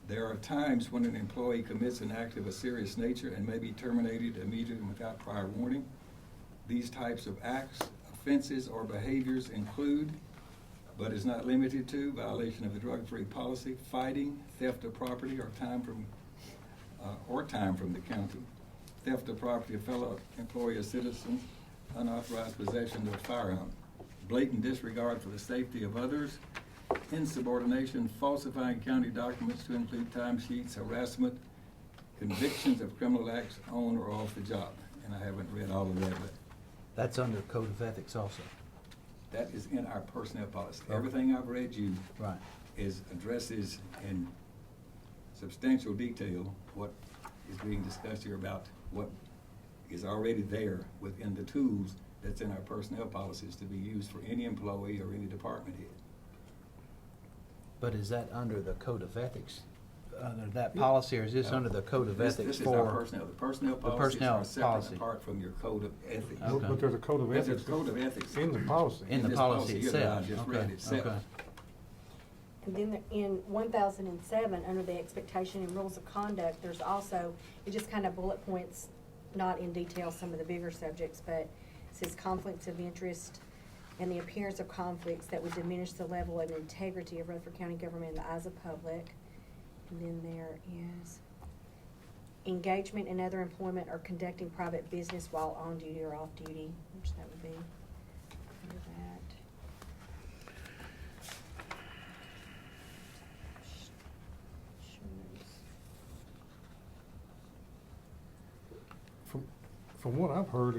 Speaker 13: there are times when an employee commits an act of a serious nature and may be terminated immediately without prior warning. These types of acts, offenses, or behaviors include, but is not limited to, violation of the drug-free policy, fighting, theft of property, or time from the county, theft of property of fellow employee or citizens, unauthorized possession of a firearm, blatant disregard for the safety of others, insubordination, falsifying county documents to include timesheets, harassment, convictions of criminal acts on or off the job. And I haven't read all of that, but
Speaker 14: That's under Code of Ethics also.
Speaker 13: that is in our personnel policy.
Speaker 14: Okay.
Speaker 13: Everything I've read you
Speaker 14: Right.
Speaker 13: addresses in substantial detail what is being discussed here about what is already there within the tools that's in our personnel policies to be used for any employee or any department head.
Speaker 14: But is that under the Code of Ethics, under that policy, or is this under the Code of Ethics
Speaker 13: This is
Speaker 14: for?
Speaker 13: our personnel. The personnel
Speaker 14: the
Speaker 13: policies
Speaker 14: personnel
Speaker 13: are separate
Speaker 14: policy.
Speaker 13: and apart from your code of ethics.
Speaker 14: Okay.
Speaker 8: But there's a code of
Speaker 13: There's
Speaker 8: ethics.
Speaker 13: a code of ethics.
Speaker 8: In the policy.
Speaker 14: In the
Speaker 13: this
Speaker 14: policy
Speaker 13: here that I
Speaker 14: itself.
Speaker 13: just
Speaker 14: Okay,
Speaker 13: read itself.
Speaker 14: okay.
Speaker 12: And then in 1007, under the expectation and rules of conduct, there's also, it just kind of bullet points, not in detail some of the bigger subjects, but it says conflicts of interest and the appearance of conflicts that would diminish the level and integrity of Rutherford County government in the eyes of public. And then there is engagement in other employment or conducting private business while on duty or off duty, which that would be under that.
Speaker 8: From what I've heard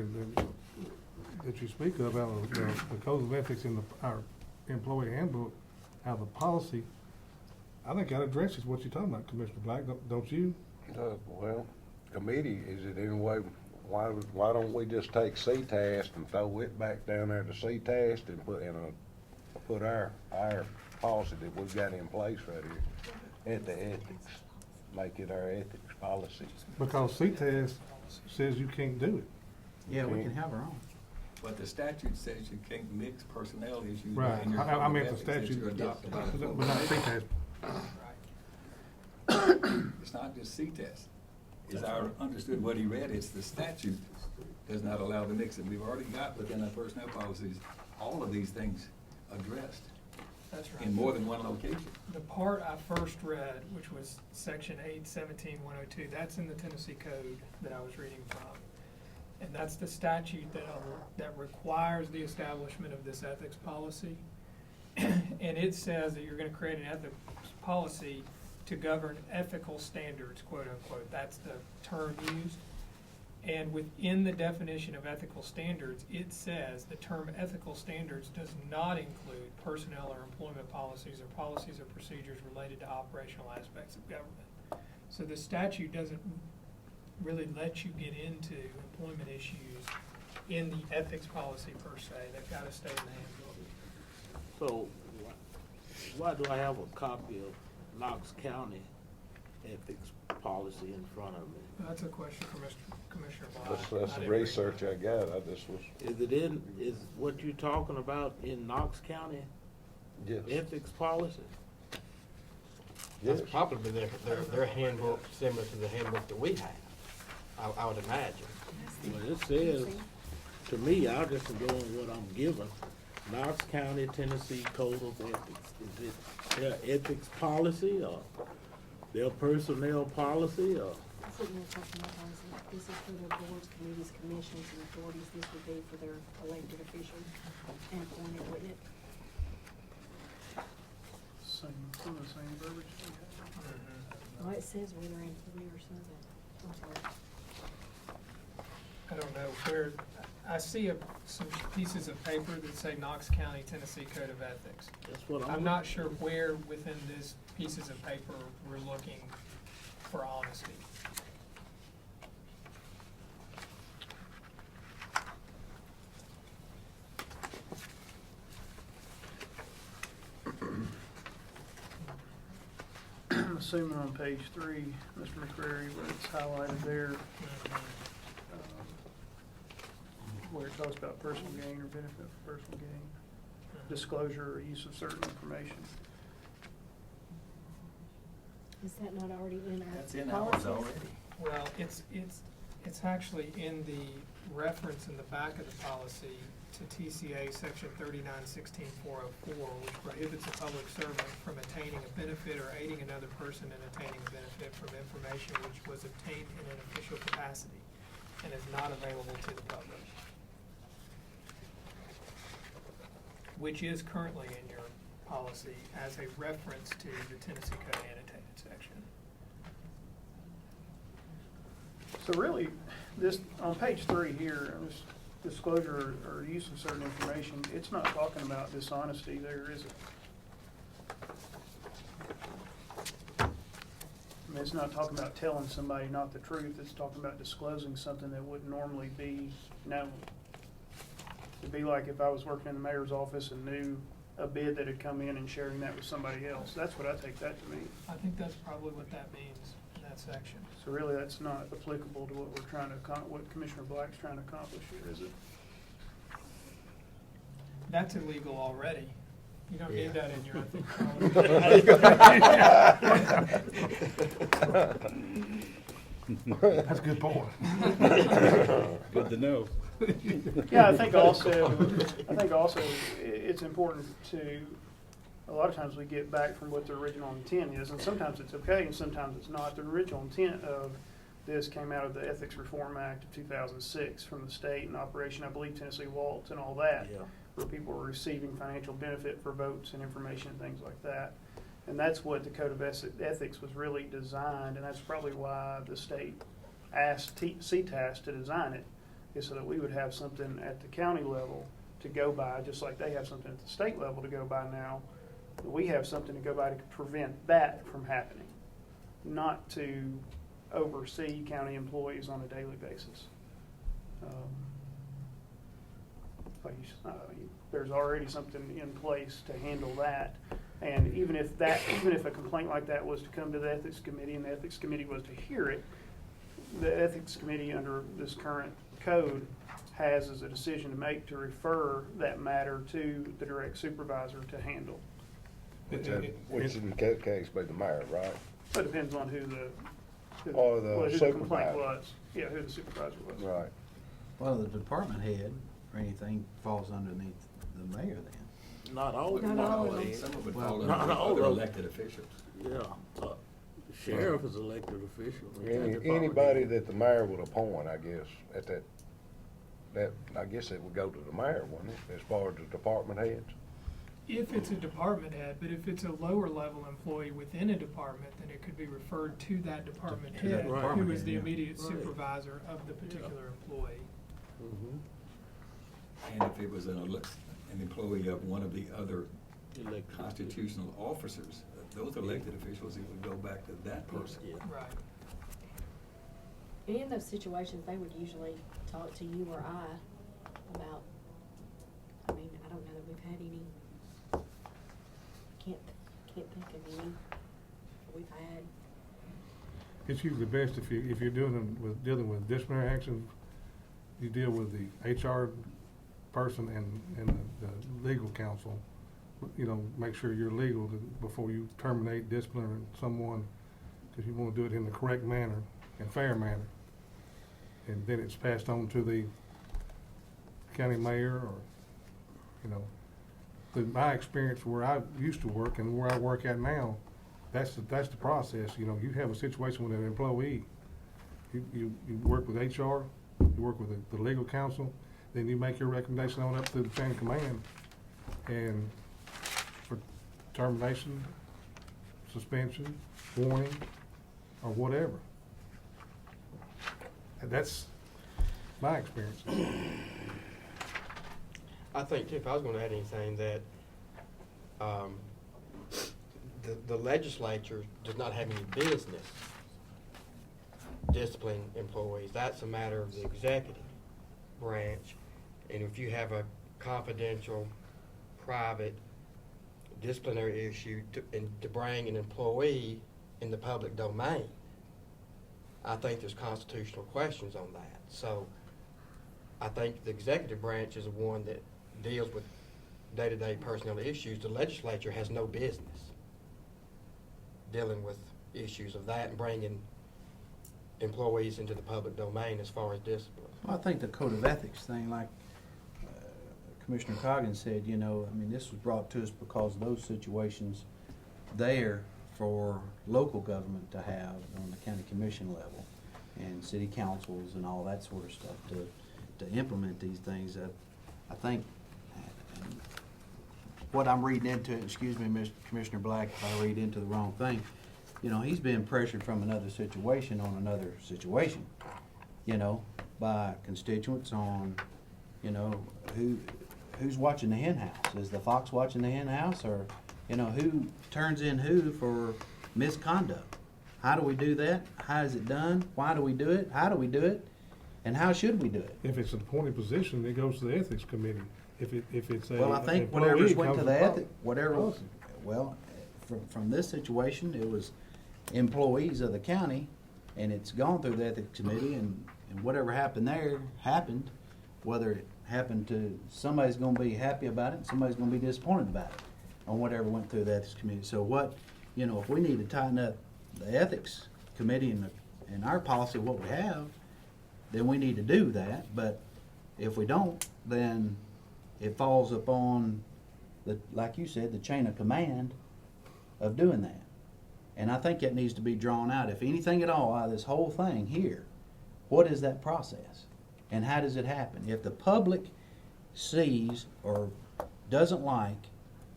Speaker 8: that you speak of out of the Code of Ethics in our employee handbook, out of the policy, I think that addresses what you're talking about, Commissioner Black, don't you?
Speaker 15: Well, committee, is it any way, why don't we just take CTAS and throw it back down there to CTAS and put our policy that we've got in place right here at the ethics, make it our ethics policy.
Speaker 8: Because CTAS says you can't do it.
Speaker 14: Yeah, we can have our own.
Speaker 13: But the statute says you can't mix personnel issues.
Speaker 8: Right.
Speaker 13: in your
Speaker 8: I
Speaker 13: code of
Speaker 8: meant the
Speaker 13: ethics that
Speaker 8: statute,
Speaker 13: you adopted by the
Speaker 8: but not CTAS.
Speaker 13: It's not just CTES. As I understood what he read, it's the statute does not allow the mixing. We've already got within our personnel policies all of these things addressed.
Speaker 10: That's right.
Speaker 13: in more than one location.
Speaker 10: The part I first read, which was section 817-102, that's in the Tennessee Code that I was reading from. And that's the statute that requires the establishment of this ethics policy. And it says that you're gonna create an ethics policy to govern ethical standards, quote unquote. That's the term used. And within the definition of ethical standards, it says the term ethical standards does not include personnel or employment policies or policies or procedures related to operational aspects of government. So the statute doesn't really let you get into employment issues in the ethics policy per se. They've got to stay in the handbook.
Speaker 16: So why do I have a copy of Knox County ethics policy in front of me?
Speaker 10: That's a question for Commissioner Bly.
Speaker 15: That's the research I got, I just was,
Speaker 16: Is what you're talking about in Knox County
Speaker 15: yes,
Speaker 16: ethics policy?
Speaker 15: yes.
Speaker 2: That's probably their handbook, similar to the handbook that we have, I would imagine.
Speaker 16: Well, it says, to me, I'll just go on what I'm given, Knox County, Tennessee Code of Ethics. Is it their ethics policy or their personnel policy or?
Speaker 12: This isn't their personnel policy. This is for their boards, committees, commissions, and authorities. This would be for their elected officials and appointed, wouldn't it?
Speaker 1: Some of the same verbiage we have.
Speaker 12: Well, it says whether employee or something. I'm sorry.
Speaker 10: I don't know where, I see some pieces of paper that say Knox County, Tennessee Code of Ethics.
Speaker 16: That's what
Speaker 10: I'm not sure where within these pieces of paper we're looking for honesty.
Speaker 1: I'm assuming on page 3, Mr. McCrary, where it's highlighted there, where it talks about personal gain or benefit for personal gain, disclosure or use of certain information.
Speaker 12: Is that not already in our
Speaker 13: That's in
Speaker 12: policies?
Speaker 13: ours already.
Speaker 10: Well, it's actually in the reference in the back of the policy to TCA section 3916.404, which prohibits a public servant from attaining a benefit or aiding another person in attaining a benefit from information which was obtained in an official capacity and is not available to the public, which is currently in your policy as a reference to the Tennessee Code annotated section.
Speaker 1: So really, this, on page 3 here, this disclosure or use of certain information, it's not talking about dishonesty there, is it? I mean, it's not talking about telling somebody not the truth, it's talking about disclosing something that wouldn't normally be known. It'd be like if I was working in the mayor's office and knew a bid that had come in and sharing that with somebody else. That's what I take that to mean.
Speaker 10: I think that's probably what that means in that section.
Speaker 1: So really, that's not applicable to what we're trying to, what Commissioner Black's trying to accomplish here, is it?
Speaker 10: That's illegal already. You don't need that in your ethics policy.
Speaker 8: That's a good point.
Speaker 14: Good to know.
Speaker 1: Yeah, I think also it's important to, a lot of times we get back from what the original intent is, and sometimes it's okay and sometimes it's not. The original intent of this came out of the Ethics Reform Act of 2006 from the state and Operation, I believe, Tennessee Waltz and all that,
Speaker 16: Yeah.
Speaker 1: where people were receiving financial benefit for votes and information and things like that. And that's what the Code of Ethics was really designed, and that's probably why the state asked CTAS to design it, is so that we would have something at the county level to go by, just like they have something at the state level to go by now. We have something to go by to prevent that from happening, not to oversee county employees on a daily basis. There's already something in place to handle that. And even if a complaint like that was to come to the Ethics Committee and the Ethics Committee was to hear it, the Ethics Committee under this current code has as a decision to make to refer that matter to the direct supervisor to handle.
Speaker 15: Which in the case be the mayor, right?
Speaker 1: So it depends on who the complaint
Speaker 15: supervisor
Speaker 1: was. Yeah, who the supervisor was.
Speaker 15: Right.
Speaker 14: Well, the department head or anything falls underneath the mayor then.
Speaker 16: Not all.
Speaker 12: Not all of them.
Speaker 13: Some of it
Speaker 6: Well,
Speaker 13: fall
Speaker 16: not
Speaker 13: under
Speaker 16: all
Speaker 13: other
Speaker 16: of them.
Speaker 13: elected officials.
Speaker 16: Yeah, sheriff is elected official.
Speaker 15: Anybody that the mayor would appoint, I guess, at that, I guess it would go to the mayor, wouldn't it, as far as the department heads?
Speaker 10: If it's a department head, but if it's a lower level employee within a department, then it could be referred to that department
Speaker 6: To that
Speaker 10: head,
Speaker 6: department
Speaker 10: who is
Speaker 6: head,
Speaker 10: the
Speaker 6: yeah.
Speaker 10: immediate
Speaker 16: Right.
Speaker 10: supervisor of the particular employee.
Speaker 16: Mhm.
Speaker 13: And if it was an employee of one of the other
Speaker 16: Elected.
Speaker 13: constitutional officers, those elected officials, it would go back to that person.
Speaker 16: Yeah.
Speaker 10: Right.
Speaker 12: And in those situations, they would usually talk to you or I about, I mean, I don't know that we've had any, can't think of any we've had.
Speaker 8: It's usually best if you're dealing with disciplinary actions, you deal with the HR person and the legal counsel. You know, make sure you're legal before you terminate, discipline someone, because you want to do it in the correct manner and fair manner. And then it's passed on to the county mayor or, you know. My experience where I used to work and where I work at now, that's the process. You know, you have a situation with an employee, you work with HR, you work with the legal counsel, then you make your recommendation on up to the chain of command, and for termination, suspension, warning, or whatever. And that's my experience.
Speaker 2: I think too, if I was gonna add anything, that, the legislature does not have any business disciplining employees. That's a matter of the executive branch. And if you have a confidential, private disciplinary issue to bring an employee in the public domain, I think there's constitutional questions on that. So I think the executive branch is the one that deals with day-to-day personnel issues. The legislature has no business dealing with issues of that and bringing employees into the public domain as far as discipline.
Speaker 14: Well, I think the code of ethics thing, like Commissioner Coggins said, you know, I mean, this was brought to us because of those situations there for local government to have on the county commission level and city councils and all that sort of stuff to implement these things. I think what I'm reading into, excuse me, Mr. Commissioner Black, if I read into the wrong thing, you know, he's being pressured from another situation on another situation, you know, by constituents on, you know, who's watching the hen house? Is the fox watching the hen house, or, you know, who turns in who for misconduct? How do we do that? How is it done? Why do we do it? How do we do it? And how should we do it?
Speaker 8: If it's an appointed position, it goes to the ethics committee. If it's a
Speaker 14: Well, I think
Speaker 8: employee,
Speaker 14: whatever's
Speaker 8: it
Speaker 14: went
Speaker 8: comes
Speaker 14: to the
Speaker 8: policy.
Speaker 14: ethic, whatever, well, from this situation, it was employees of the county, and it's gone through the ethics committee, and whatever happened there happened, whether it happened to, somebody's gonna be happy about it, and somebody's gonna be disappointed about it, on whatever went through the ethics committee. So what, you know, if we need to tighten up the ethics committee and our policy, what we have, then we need to do that, but if we don't, then it falls upon the, like you said, the chain of command of doing that. And I think that needs to be drawn out. If anything at all out of this whole thing here, what is that process? And how does it happen? If the public sees or doesn't like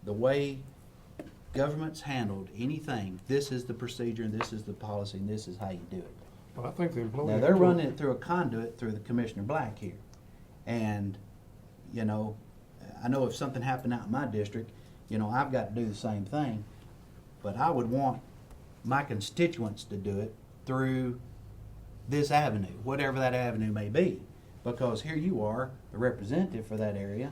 Speaker 14: the way government's handled anything, this is the procedure and this is the policy and this is how you do it.
Speaker 8: Well, I think the employee.
Speaker 14: Now, they're running it through a conduit through the Commissioner Black here. And, you know, I know if something happened out in my district, you know, I've got to do the same thing. But I would want my constituents to do it through this avenue, whatever that avenue may be. Because here you are, a representative for that area,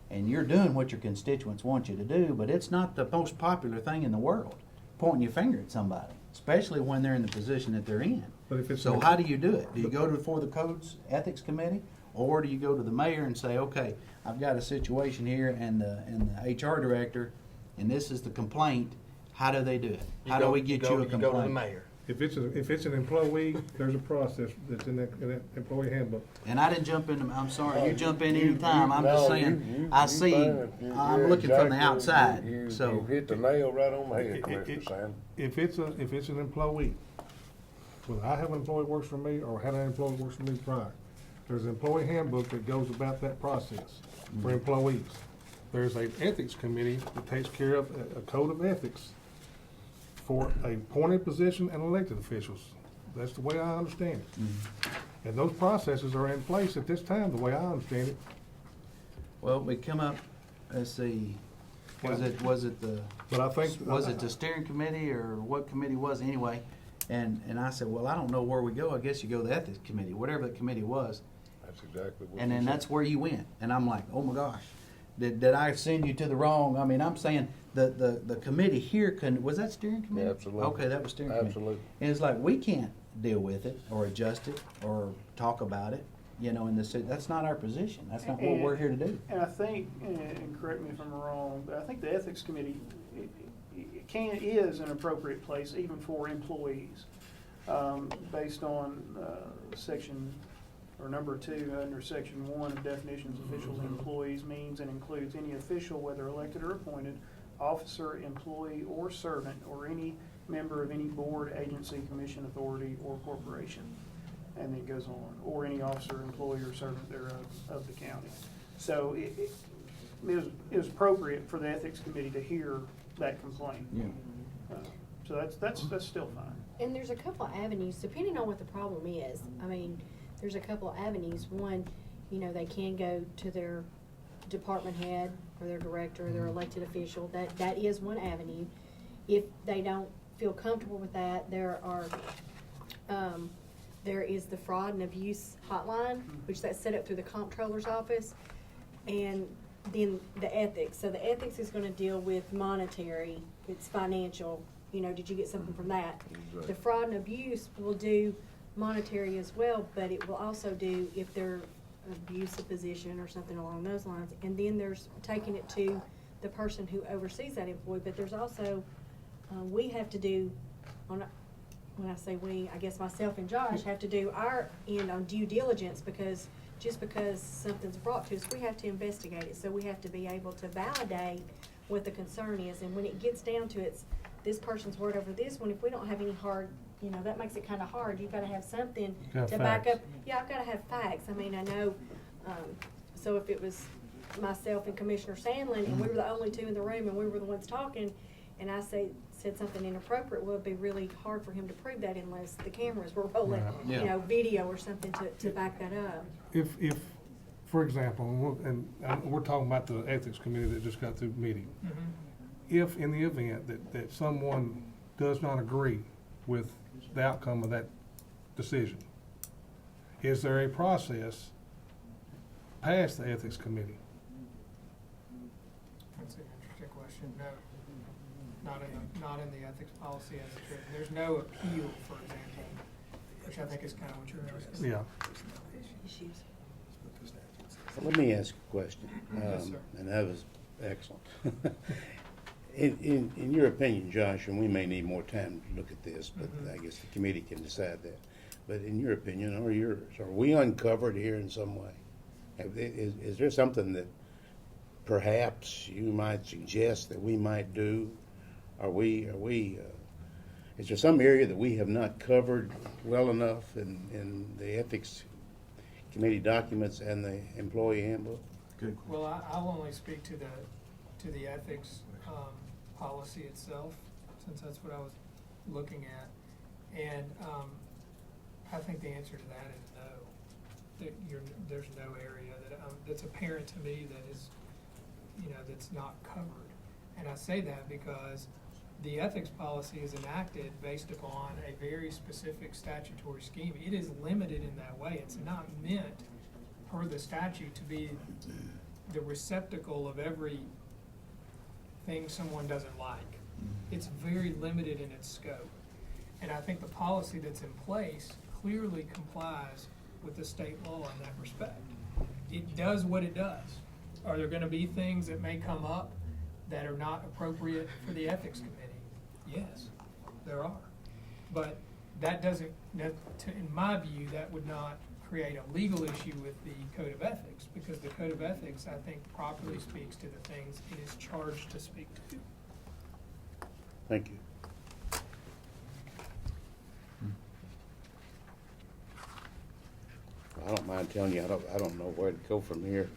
Speaker 14: and you're doing what your constituents want you to do, but it's not the most popular thing in the world, pointing your finger at somebody, especially when they're in the position that they're in.
Speaker 8: But if it's
Speaker 14: So how do you do it? Do you go before the Codes Ethics Committee? Or do you go to the mayor and say, okay, I've got a situation here and the HR director, and this is the complaint, how do they do it? How do we get you a complaint?
Speaker 2: You go to the mayor.
Speaker 8: If it's an employee, there's a process that's in that employee handbook.
Speaker 14: And I didn't jump in, I'm sorry, you jump in
Speaker 15: You-
Speaker 14: anytime, I'm
Speaker 15: no,
Speaker 14: just
Speaker 15: you-
Speaker 14: saying, I see, I'm looking from the outside,
Speaker 15: You
Speaker 14: so.
Speaker 15: hit the nail right on the head, Commissioner Sanders.
Speaker 8: If it's an employee, whether I have an employee that works for me or had an employee that works for me prior, there's an employee handbook that goes about that process for employees. There's an ethics committee that takes care of a code of ethics for a appointed position and elected officials. That's the way I understand it. And those processes are in place at this time, the way I understand it.
Speaker 14: Well, we come up, let's see, was it the,
Speaker 8: But I think.
Speaker 14: was it the steering committee or what committee was it anyway? And I said, well, I don't know where we go, I guess you go to the ethics committee, whatever the committee was.
Speaker 15: That's exactly what.
Speaker 14: And
Speaker 15: you
Speaker 14: then
Speaker 15: said.
Speaker 14: that's where you went. And I'm like, oh my gosh, did I send you to the wrong, I mean, I'm saying the committee here was that steering committee?
Speaker 15: Yeah, absolutely.
Speaker 14: Okay, that was steering committee.
Speaker 15: Absolutely.
Speaker 14: And it's like, we can't deal with it or adjust it or talk about it, you know, in the city. That's not our position. That's not what we're here to do.
Speaker 1: And I think, and correct me if I'm wrong, but I think the ethics committee is an appropriate place even for employees, based on section, or number 2, under section 1 of definitions, officials and employees means and includes any official, whether elected or appointed, officer, employee, or servant, or any member of any board, agency, commission, authority, or corporation. And then it goes on, or any officer, employee, or servant thereof of the county. So it was appropriate for the ethics committee to hear that complaint.
Speaker 14: Yeah.
Speaker 1: So that's still fine.
Speaker 17: And there's a couple of avenues, depending on what the problem is. I mean, there's a couple of avenues. One, you know, they can go to their department head or their director or their elected official. That is one avenue. If they don't feel comfortable with that, there is the fraud and abuse hotline, which that's set up through the comptroller's office, and then the ethics. So the ethics is going to deal with monetary, it's financial. You know, did you get something from that?
Speaker 15: Exactly.
Speaker 17: The fraud and abuse will do monetary as well, but it will also do if they're abusive position or something along those lines. And then there's taking it to the person who oversees that employee. But there's also we have to do when I say we, I guess myself and Josh have to do our end on due diligence, because just because something's brought to us, we have to investigate it. So we have to be able to validate what the concern is. And when it gets down to it's this person's word over this one, if we don't have any hard, you know, that makes it kind of hard. You've got to have something to back up. Yeah, I've got to have facts. I mean, I know, so if it was myself and Commissioner Sandlin, and we were the only two in the room, and we were the ones talking, and I said something inappropriate, well, it'd be really hard for him to prove that unless the cameras were rolling,
Speaker 14: Yeah.
Speaker 17: you know, video or something to back that up.
Speaker 8: If, for example, we're talking about the ethics committee that just got through meeting. If in the event that someone does not agree with the outcome of that decision, is there a process past the ethics committee?
Speaker 10: That's an interesting question. No, not in the ethics policy as it's written. There's no appeal, for example, which I think is kind of what you're asking.
Speaker 8: Yeah.
Speaker 9: Let me ask a question.
Speaker 10: Yes, sir.
Speaker 9: And that was excellent. In your opinion, Josh, and we may need more time to look at this, but I guess the committee can decide that. But in your opinion, or yours, are we uncovered here in some way? Is there something that perhaps you might suggest that we might do? Is there some area that we have not covered well enough in the ethics committee documents and the employee handbook?
Speaker 14: Good.
Speaker 10: Well, I'll only speak to the ethics policy itself, since that's what I was looking at. And I think the answer to that is no. There's no area that's apparent to me that is, you know, that's not covered. And I say that because the ethics policy is enacted based upon a very specific statutory scheme. It is limited in that way. It's not meant, per the statute, to be the receptacle of every thing someone doesn't like. It's very limited in its scope. And I think the policy that's in place clearly complies with the state law in that respect. It does what it does. Are there going to be things that may come up that are not appropriate for the ethics committee? Yes, there are. But that doesn't, in my view, that would not create a legal issue with the Code of Ethics, because the Code of Ethics, I think, properly speaks to the things it is charged to speak to.
Speaker 9: Thank you. I don't mind telling you, I don't know where to go from here.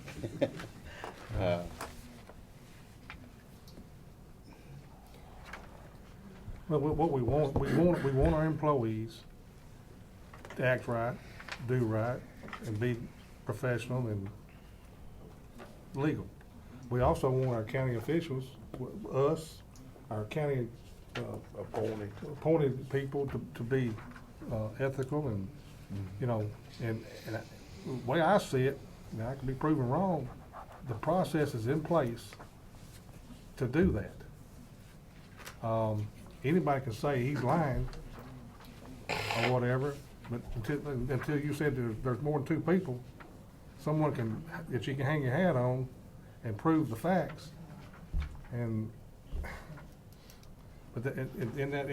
Speaker 8: Well, what we want our employees to act right, do right, and be professional and legal. We also want our county officials, us, our county appointed people to be ethical and, you know, and the way I see it, and I can be proven wrong, the process is in place to do that. Anybody can say he's lying or whatever, but until you said there's more than two people, someone that you can hang your hat on and prove the facts. But in that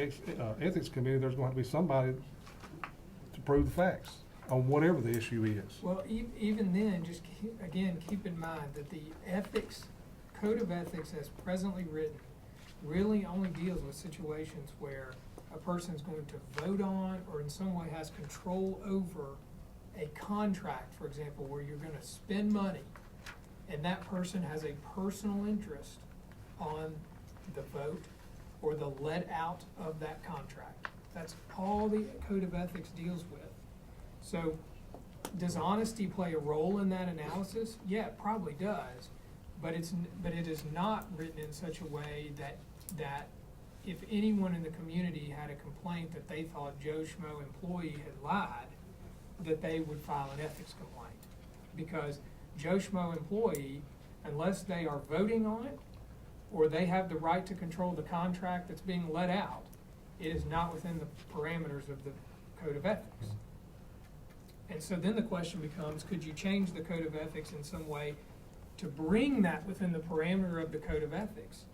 Speaker 8: ethics committee, there's going to be somebody to prove the facts on whatever the issue is.
Speaker 10: Well, even then, just keep in mind that the Code of Ethics as presently written really only deals with situations where a person's going to vote on or in some way has control over a contract, for example, where you're going to spend money and that person has a personal interest on the vote or the let out of that contract. That's all the Code of Ethics deals with. So does honesty play a role in that analysis? Yeah, it probably does, but it is not written in such a way that if anyone in the community had a complaint that they thought Joe Schmo employee had lied, that they would file an ethics complaint. Because Joe Schmo employee, unless they are voting on it or they have the right to control the contract that's being let out, it is not within the parameters of the Code of Ethics. And so then the question becomes, could you change the Code of Ethics in some way to bring that within the parameter of the Code of Ethics?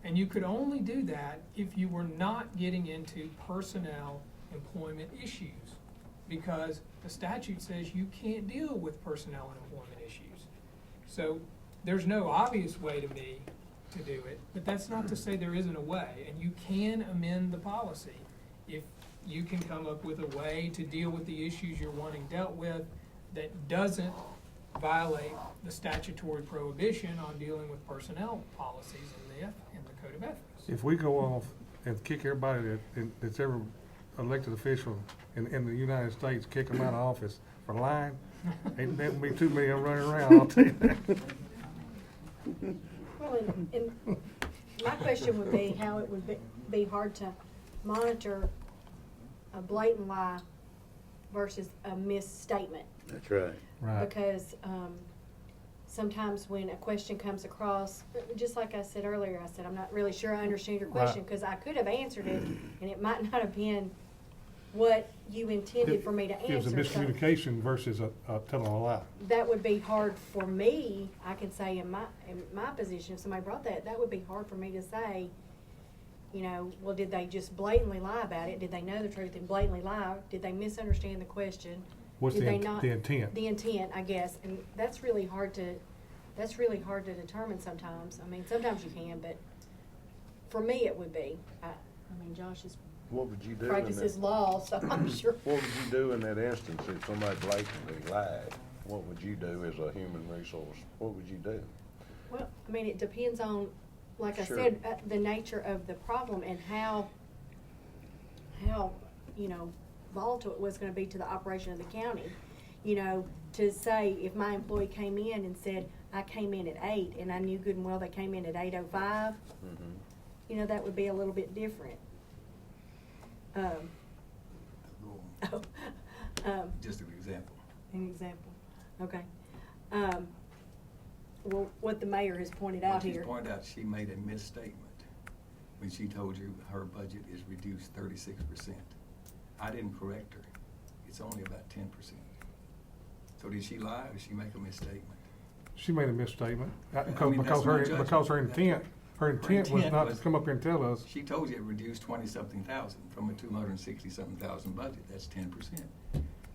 Speaker 10: And you could only do that if you were not getting into personnel employment issues, because the statute says you can't deal with personnel and employment issues. So there's no obvious way to me to do it, but that's not to say there isn't a way, and you can amend the policy if you can come up with a way to deal with the issues you're wanting dealt with that doesn't violate the statutory prohibition on dealing with personnel policies in the Code of Ethics.
Speaker 8: If we go off and kick everybody that's ever elected official in the United States, kick them out of office for lying, ain't there be too many of them running around, I'll tell you that.
Speaker 17: Well, and my question would be how it would be hard to monitor a blatant lie versus a misstatement.
Speaker 9: That's right.
Speaker 8: Right.
Speaker 17: Because sometimes when a question comes across, just like I said earlier, I said, I'm not really sure I understand your question, because I could have answered it, and it might not have been what you intended for me to answer.
Speaker 8: It was a miscommunication versus telling a lie.
Speaker 17: That would be hard for me, I can say in my position, if somebody brought that would be hard for me to say, you know, well, did they just blatantly lie about it? Did they know the truth and blatantly lie? Did they misunderstand the question?
Speaker 8: What's the intent?
Speaker 17: The intent, I guess, and that's really hard to determine sometimes. I mean, sometimes you can, but for me, it would be. I mean, Josh is
Speaker 15: What would you do?
Speaker 17: practices law, so I'm sure.
Speaker 15: What would you do in that instance if somebody blatantly lied? What would you do as a human resource? What would you do?
Speaker 17: Well, I mean, it depends on, like
Speaker 15: Sure.
Speaker 17: I said, the nature of the problem and how, you know, volatile it was going to be to the operation of the county. You know, to say if my employee came in and said, I came in at 8 and I knew good and well they came in at 8:05, you know, that would be a little bit different.
Speaker 13: Just an example.
Speaker 17: An example, okay. Well, what the mayor has pointed out here.
Speaker 13: She's pointed out she made a misstatement when she told you her budget is reduced 36%. I didn't correct her. It's only about 10%. So did she lie or did she make a misstatement?
Speaker 8: She made a misstatement,
Speaker 13: I mean,
Speaker 8: because her
Speaker 13: that's my
Speaker 8: intent Her intent was not to come up here and tell us.
Speaker 13: She told you it reduced 20-something thousand from a 260-something thousand budget. That's 10%.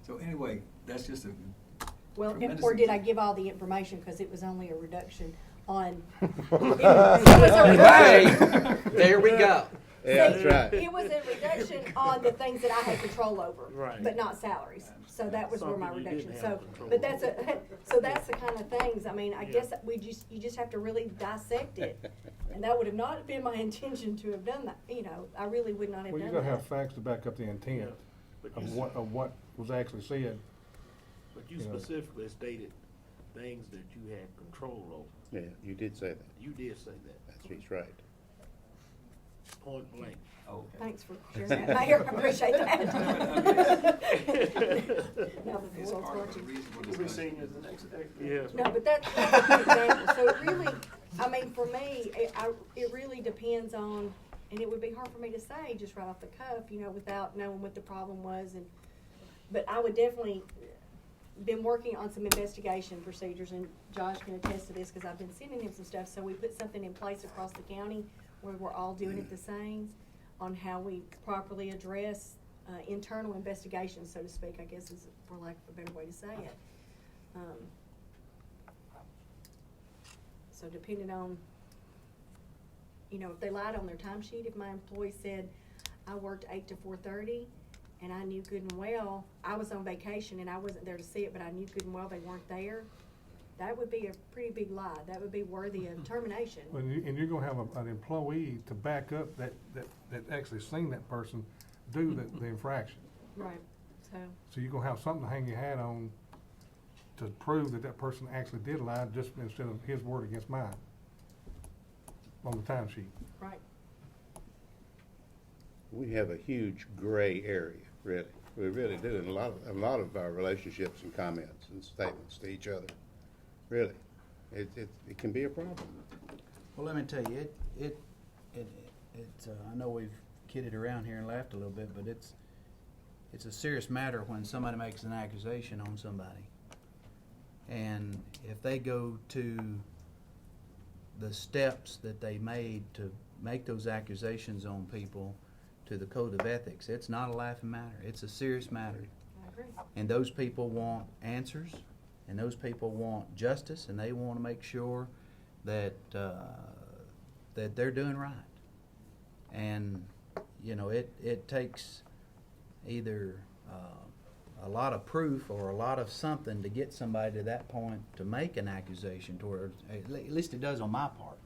Speaker 13: So anyway, that's just a
Speaker 17: Well,
Speaker 13: tremendous
Speaker 17: or did I
Speaker 13: example.
Speaker 17: give all the information, because it was only a reduction on.
Speaker 2: Hey, there we go.
Speaker 9: Yeah, that's right.
Speaker 17: It was a reduction on the things that I had control over,
Speaker 16: Right.
Speaker 17: but not salaries. So that was where my
Speaker 16: Something you
Speaker 17: reduction,
Speaker 16: didn't
Speaker 17: so,
Speaker 16: have control
Speaker 17: but that's
Speaker 16: over.
Speaker 17: so that's the kind of things, I mean, I
Speaker 16: Yeah.
Speaker 17: guess you just have to really dissect it. And that would have not been my intention to have done that, I really would not have
Speaker 8: Well, you
Speaker 17: done
Speaker 8: gotta have
Speaker 17: that.
Speaker 8: facts to back up the intent
Speaker 16: But
Speaker 8: of
Speaker 16: you,
Speaker 8: what was actually said.
Speaker 16: but you
Speaker 8: you know.
Speaker 16: specifically stated things that you had control over.
Speaker 9: Yeah, you did say that.
Speaker 16: You did say that,
Speaker 9: That's right.
Speaker 16: point blank.
Speaker 13: Okay.
Speaker 17: Thanks for sharing that, Mayor, I appreciate that. Now that the
Speaker 13: It's
Speaker 17: world's
Speaker 13: part of a
Speaker 17: watching.
Speaker 13: reasonable
Speaker 1: We'll be seeing
Speaker 13: discussion.
Speaker 1: you as the next day.
Speaker 16: Yes.
Speaker 17: No, but that's a good example. So it really, I mean, for me, it really depends on, and it would be hard for me to say just right off the cuff, without knowing what the problem was. But I would definitely been working on some investigation procedures, and Josh can attest to this because I've been sending him some stuff. So we put something in place across the county where we're all doing it the same on how we properly address internal investigations, so to speak, I guess is for lack of a better way to say it. So depending on, if they lied on their timesheet, if my employee said, I worked 8 to 4:30, and I knew good and well, I was on vacation and I wasn't there to see it, but I knew good and well they weren't there, that would be a pretty big lie. That would be worthy of termination.
Speaker 8: And you're gonna have an employee to back up that actually seen that person do the infraction.
Speaker 17: Right, so,
Speaker 8: So you're gonna have something to hang your hat on to prove that person actually did lie, just instead of his word against mine on the timesheet.
Speaker 17: right.
Speaker 9: We have a huge gray area, really. We really do, in a lot of our relationships and comments and statements to each other. Really, it can be a problem.
Speaker 14: Well, let me tell you, I know we've kidded around here and laughed a little bit, but it's a serious matter when somebody makes an accusation on somebody. And if they go to the steps that they made to make those accusations on people to the code of ethics, it's not a laughing matter. It's a serious matter.
Speaker 17: I agree.
Speaker 14: And those people want answers, and those people want justice, and they want to make sure that that they're doing right. And it takes either a lot of proof or a lot of something to get somebody to that point to make an accusation toward, at least it does on my part,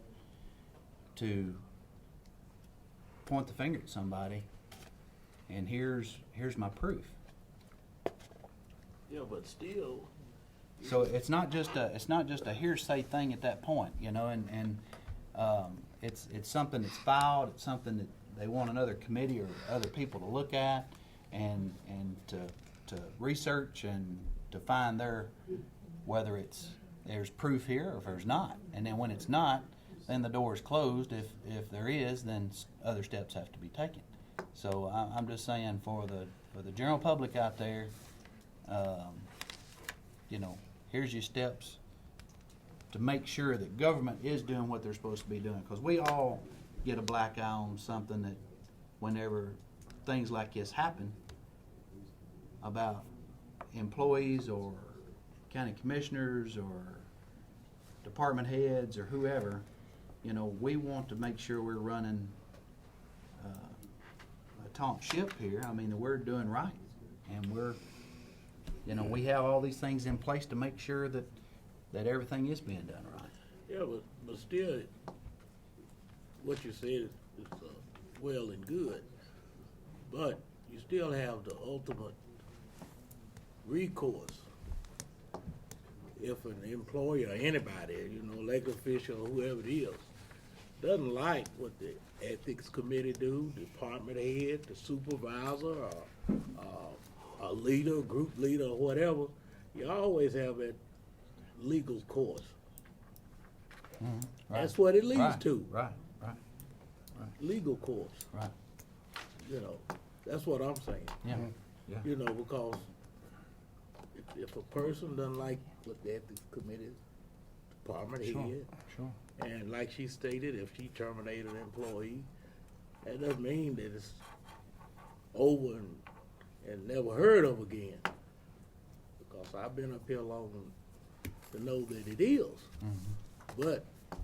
Speaker 14: to point the finger at somebody and here's my proof.
Speaker 16: Yeah, but still.
Speaker 14: So it's not just a hearsay thing at that point, and it's something that's filed. It's something that they want another committee or other people to look at and to research and to find whether there's proof here or if there's not. And then when it's not, then the door is closed. If there is, then other steps have to be taken. So I'm just saying for the general public out there, here's your steps to make sure that government is doing what they're supposed to be doing. Because we all get a black eye on something that whenever things like this happen about employees or county commissioners or department heads or whoever, we want to make sure we're running a taut ship here. I mean, that we're doing right. And we have all these things in place to make sure that everything is being done right.
Speaker 16: Yeah, but still, what you said is well and good, but you still have the ultimate recourse. If an employer or anybody, elected official or whoever it is, doesn't like what the ethics committee do, department head, the supervisor, or a leader, group leader, or whatever, you always have that legal course.
Speaker 14: Mm-hmm. Right.
Speaker 16: That's what it leads
Speaker 14: Right.
Speaker 16: to.
Speaker 14: Right.
Speaker 16: Legal course.
Speaker 14: Right.
Speaker 16: That's what I'm saying.
Speaker 14: Yeah. Yeah.
Speaker 16: Because if a person doesn't like what the ethics committee, department
Speaker 14: Sure.
Speaker 16: head,
Speaker 14: Sure.
Speaker 16: And like she stated, if she terminated an employee, that doesn't mean that it's over and never heard of again. Because I've been up here long to know that it is. But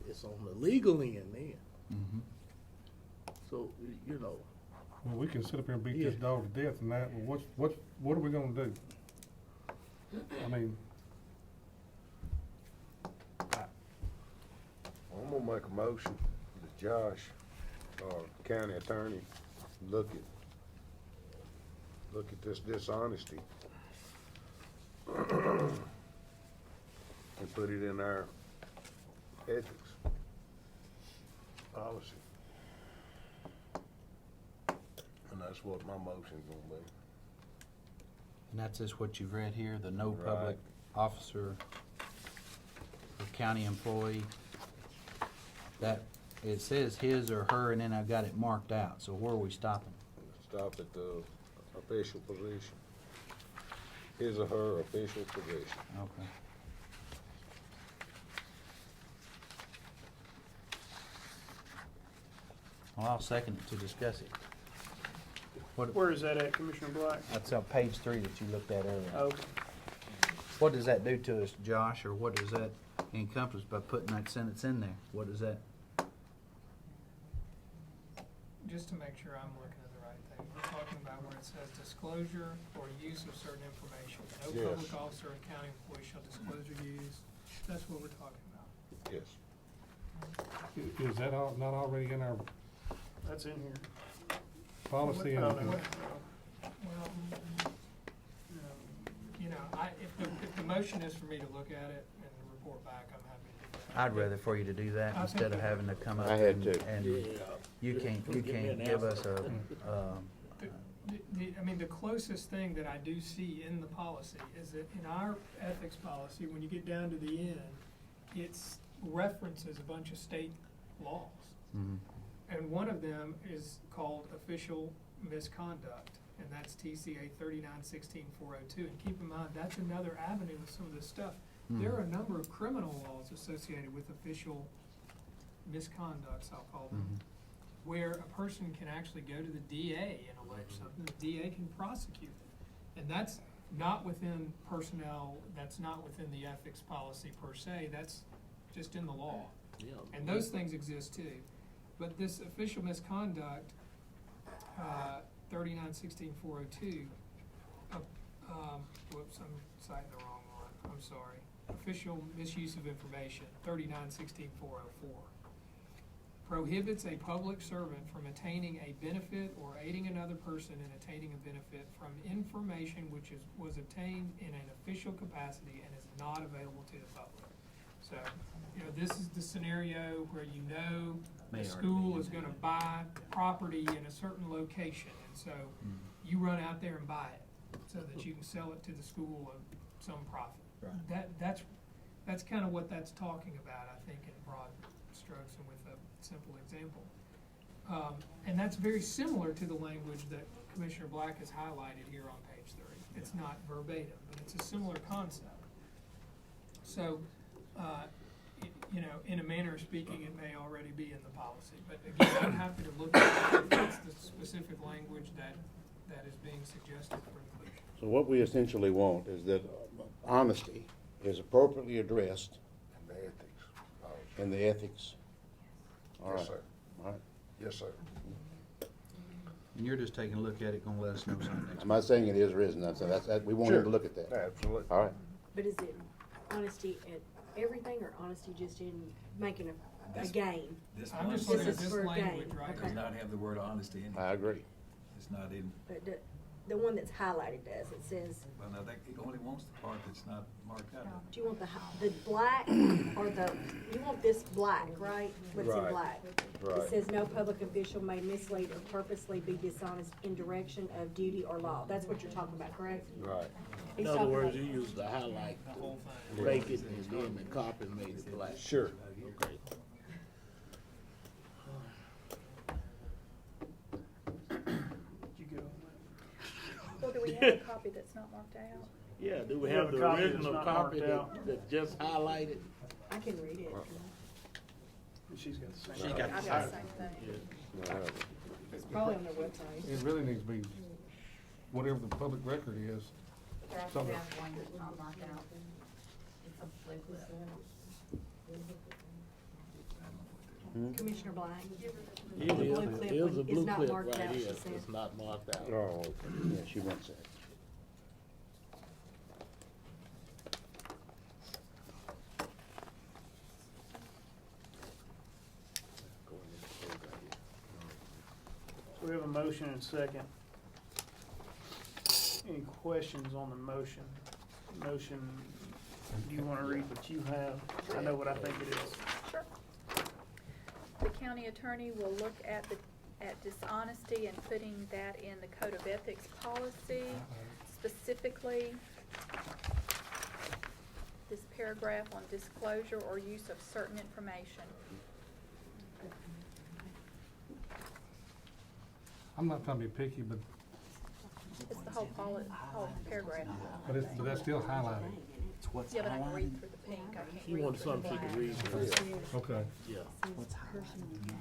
Speaker 16: it's on the legal end then. So, you know.
Speaker 8: Well, we can sit up here and beat this dog to death and that, but what are we gonna do? I mean,
Speaker 15: I'm gonna make a motion that Josh, our county attorney, look at this dishonesty and put it in our ethics policy. And that's what my motion's gonna be.
Speaker 14: And that's just what you've read here, the no
Speaker 15: Right.
Speaker 14: public officer or county employee. That, it says his or her, and then I've got it marked out, so where are we stopping?
Speaker 15: Stop at the official position. His or her official position.
Speaker 14: Okay. Well, I'll second it to discuss it.
Speaker 1: Where is that at, Commissioner Black?
Speaker 14: That's on page 3 that you looked at earlier.
Speaker 1: Okay.
Speaker 14: What does that do to us, Josh, or what does that encompass by putting that sentence in there? What does that?
Speaker 10: Just to make sure I'm looking at the right thing, we're talking about where it says disclosure or use of certain information. No
Speaker 15: Yes.
Speaker 10: public officer or county employee shall disclose or use. That's what we're talking about.
Speaker 15: Yes.
Speaker 8: is that not already in our
Speaker 1: That's in here.
Speaker 8: policy?
Speaker 1: Oh,
Speaker 8: And
Speaker 1: no.
Speaker 10: Well, you know, if the motion is for me to look at it and report back, I'm happy to do that.
Speaker 14: I'd rather for you to do that
Speaker 10: I
Speaker 14: instead of
Speaker 10: think-
Speaker 14: having to come up
Speaker 9: I had
Speaker 14: and,
Speaker 9: to.
Speaker 14: and you can't
Speaker 16: Give me an
Speaker 14: give us
Speaker 16: answer.
Speaker 10: I mean, the closest thing that I do see in the policy is that in our ethics policy, when you get down to the end, it's references a bunch of state laws.
Speaker 14: Mhm.
Speaker 10: And one of them is called official misconduct, and that's TCA 39-16-402. And keep in mind, that's another avenue with some of this stuff. There are a number of criminal laws associated with official misconducts, I'll call them, where a person can actually go to the DA and allege something, the DA can prosecute it. And that's not within personnel, that's not within the ethics policy per se, that's just in the law.
Speaker 16: Yeah.
Speaker 10: And those things exist too. But this official misconduct, 39-16-402, whoops, I'm citing the wrong one, I'm sorry. Official misuse of information, 39-16-404. Prohibits a public servant from attaining a benefit or aiding another person in attaining a benefit from information which was obtained in an official capacity and is not available to the public. So, you know, this is the scenario where you know the school is gonna buy property in a certain location, and so you run out there and buy it so that you can sell it to the school at some profit.
Speaker 14: Right.
Speaker 10: That's kind of what that's talking about, I think, in broad strokes and with a simple example. And that's very similar to the language that Commissioner Black has highlighted here on page 3. It's not verbatim, but it's a similar concept. So, you know, in a manner of speaking, it may already be in the policy. But again, I'm happy to look at it if it's the specific language that is being suggested for inclusion.
Speaker 9: So what we essentially want is that honesty is appropriately addressed
Speaker 15: And the ethics policy.
Speaker 9: in the ethics. All
Speaker 15: Yes,
Speaker 9: right.
Speaker 15: sir.
Speaker 9: All right.
Speaker 15: Yes, sir.
Speaker 14: And you're just taking a look at it, gonna let us know something next
Speaker 9: I'm not saying it is or isn't, we want him
Speaker 15: Sure.
Speaker 9: to look at that.
Speaker 15: Absolutely.
Speaker 9: All right.
Speaker 17: But is it honesty at everything or honesty just in making a
Speaker 13: This-
Speaker 17: gain?
Speaker 13: This
Speaker 10: I'm just
Speaker 13: one
Speaker 10: looking at
Speaker 17: This is
Speaker 10: this
Speaker 17: for
Speaker 10: language
Speaker 17: gain,
Speaker 10: right
Speaker 17: okay.
Speaker 13: does
Speaker 10: here.
Speaker 13: not have the word honesty in it.
Speaker 9: I agree.
Speaker 13: It's not in,
Speaker 17: But the one that's highlighted does, it says,
Speaker 13: well, no, it only wants the part that's not marked out.
Speaker 17: do you want the black or you want this black, right? What's in
Speaker 15: Right.
Speaker 17: black?
Speaker 15: Right.
Speaker 17: It says no public official may mislead or purposely be dishonest in direction of duty or law. That's what you're talking about, correct?
Speaker 15: Right.
Speaker 17: He's
Speaker 16: In other
Speaker 17: talking
Speaker 16: words,
Speaker 17: about-
Speaker 16: you use the highlight,
Speaker 10: The whole thing.
Speaker 16: make it, and then the copy made it black.
Speaker 15: Sure.
Speaker 16: Okay.
Speaker 1: Did you get on that?
Speaker 11: Well, do we have a copy that's not marked out?
Speaker 16: Yeah, do we
Speaker 1: We have
Speaker 16: have
Speaker 1: a
Speaker 16: the
Speaker 1: copy that's
Speaker 16: original
Speaker 1: not
Speaker 16: copy
Speaker 1: marked out.
Speaker 16: that just highlighted?
Speaker 17: I can read it.
Speaker 1: And she's got the same.
Speaker 14: She's got
Speaker 11: I've got the same thing.
Speaker 17: It's probably on their website.
Speaker 8: It really needs to be, whatever the public record is, something.
Speaker 12: one that's not marked out. It's a blue Commissioner Black.
Speaker 16: It
Speaker 12: The blue
Speaker 16: is,
Speaker 12: clip
Speaker 16: it is a
Speaker 12: one is
Speaker 16: blue
Speaker 12: not
Speaker 16: clip
Speaker 12: marked
Speaker 16: right
Speaker 12: out,
Speaker 16: here,
Speaker 12: she said.
Speaker 16: it's not marked out.
Speaker 9: Oh, yeah, she wants that.
Speaker 1: So we have a motion and second. Any questions on the motion? Motion, do you wanna read what you have? I know what I think it is.
Speaker 11: Sure. The county attorney will look at dishonesty and putting that in the code of ethics policy, specifically this paragraph on disclosure or use of certain information.
Speaker 8: I'm not trying to be picky, but
Speaker 11: It's the whole whole paragraph.
Speaker 8: but that's still highlighted.
Speaker 11: Yeah, but I can read through the pink, I can't
Speaker 16: She
Speaker 11: read
Speaker 16: wanted
Speaker 11: through the
Speaker 16: something she
Speaker 11: black.
Speaker 16: could read through.
Speaker 8: Okay.
Speaker 16: Yeah,
Speaker 14: What's highlighted?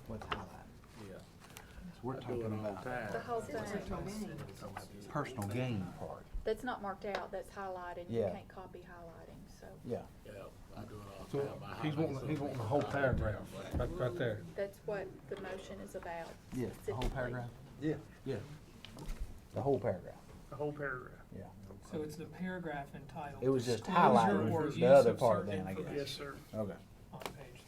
Speaker 14: What's highlighted?
Speaker 16: yeah.
Speaker 14: We're
Speaker 16: I do it
Speaker 14: talking
Speaker 16: all the
Speaker 14: about
Speaker 16: time.
Speaker 11: The whole thing.
Speaker 14: personal gain part.
Speaker 11: That's not marked out, that's highlighted, you
Speaker 14: Yeah.
Speaker 11: can't copy highlighting, so.
Speaker 14: Yeah.
Speaker 16: Yeah, I do it all the
Speaker 8: So
Speaker 16: time. I
Speaker 8: he's
Speaker 16: highlight
Speaker 8: wanting
Speaker 16: something.
Speaker 8: the whole paragraph, right there.
Speaker 11: That's what the motion is about.
Speaker 14: Yeah, the whole
Speaker 11: specifically.
Speaker 14: paragraph?
Speaker 9: Yeah.
Speaker 14: Yeah. The whole paragraph,
Speaker 1: The whole paragraph.
Speaker 14: yeah.
Speaker 10: So it's the paragraph entitled.
Speaker 14: It was just
Speaker 10: Disclosure
Speaker 14: highlighting
Speaker 10: or
Speaker 14: the
Speaker 10: use
Speaker 14: other
Speaker 10: of
Speaker 14: part
Speaker 10: certain
Speaker 14: then, I guess.
Speaker 10: information
Speaker 1: Yes, sir.
Speaker 14: Okay.
Speaker 10: On page.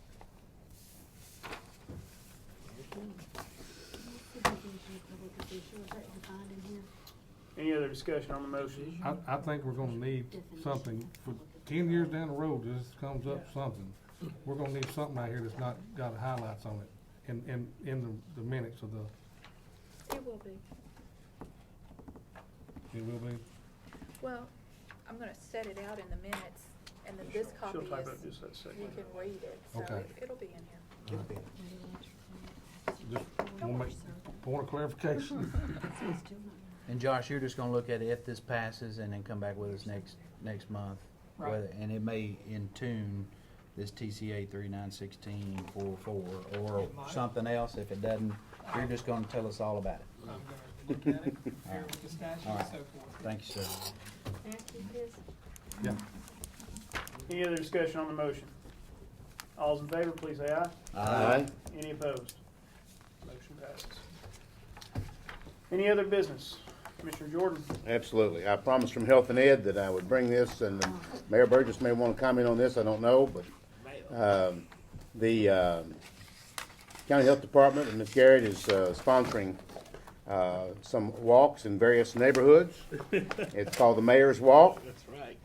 Speaker 1: Any other discussion on the motion?
Speaker 8: I think we're gonna need something for 10 years down the road, this comes up something. We're gonna need something out here that's not got highlights on it in the minutes of the,
Speaker 11: It will be.
Speaker 8: it will be.
Speaker 11: Well, I'm gonna set it out in the minutes, and then this copy
Speaker 1: She'll type up
Speaker 11: is,
Speaker 1: just that second.
Speaker 11: you can read it, so
Speaker 8: Okay.
Speaker 11: it'll be in here.
Speaker 8: Just wanna make, point of clarification.
Speaker 14: And Josh, you're just gonna look at it if this passes and then come back with us next month.
Speaker 10: Right.
Speaker 14: And it may in tune this TCA 391644 or
Speaker 10: It might.
Speaker 14: something else. If it doesn't, you're just gonna tell us all about it.
Speaker 10: I'm gonna look at it, compare with the statute
Speaker 14: All
Speaker 10: and
Speaker 14: right.
Speaker 10: so forth.
Speaker 14: Thank you, sir.
Speaker 8: Yeah.
Speaker 1: Any other discussion on the motion? All's in favor, please say aye.
Speaker 9: Aye.
Speaker 1: Any opposed? Motion passes. Any other business? Commissioner Jordan?
Speaker 9: Absolutely. I promised from Health and Ed that I would bring this, and Mayor Burgess may want to comment on this, I don't know, but the County Health Department and Ms. Garrett is sponsoring some walks in various neighborhoods. It's called the Mayor's Walk,
Speaker 16: That's right.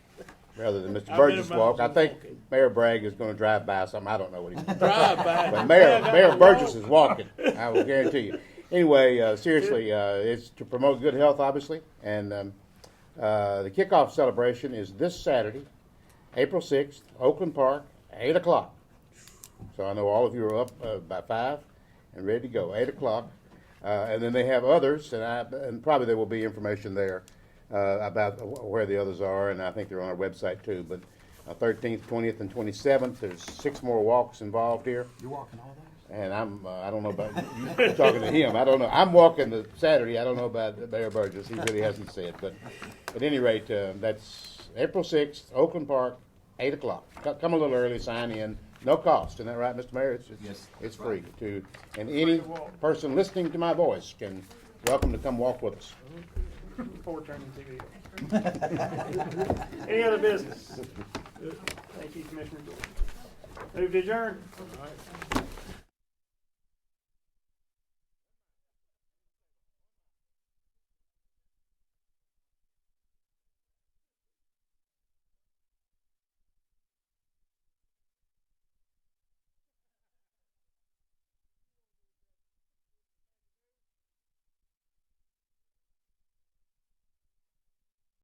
Speaker 9: rather than Mr.
Speaker 16: I've been
Speaker 9: Burgess'
Speaker 16: about
Speaker 9: Walk. I
Speaker 16: some
Speaker 9: think
Speaker 16: walking.
Speaker 9: Mayor Bragg is going to drive by something. I don't know what he's going to
Speaker 16: Drive by.
Speaker 9: But
Speaker 16: Yeah,
Speaker 9: Mayor
Speaker 16: no,
Speaker 9: Burgess
Speaker 16: walk.
Speaker 9: is walking, I will guarantee you. Anyway, seriously, it's to promote good health, obviously, and the kickoff celebration is this Saturday, April 6th, Oakland Park, 8 o'clock. So I know all of you are up by 5 and ready to go, 8 o'clock. And then they have others, and probably there will be information there about where the others are, and I think they're on our website too. But 13th, 20th, and 27th, there's 6 more walks involved here.
Speaker 14: You're walking all those?
Speaker 9: And I don't know about you talking to him. I don't know. I'm walking the Saturday. I don't know about Mayor Burgess. He really hasn't said. But at any rate, that's April 6th, Oakland Park, 8 o'clock. Come a little early, sign in. No cost. Isn't that right, Mr. Mayor? It's free. And any person listening to my voice can welcome to come walk with us.
Speaker 1: Before turning TV. Any other business? Thank you, Commissioner Jordan. Move to adjourn.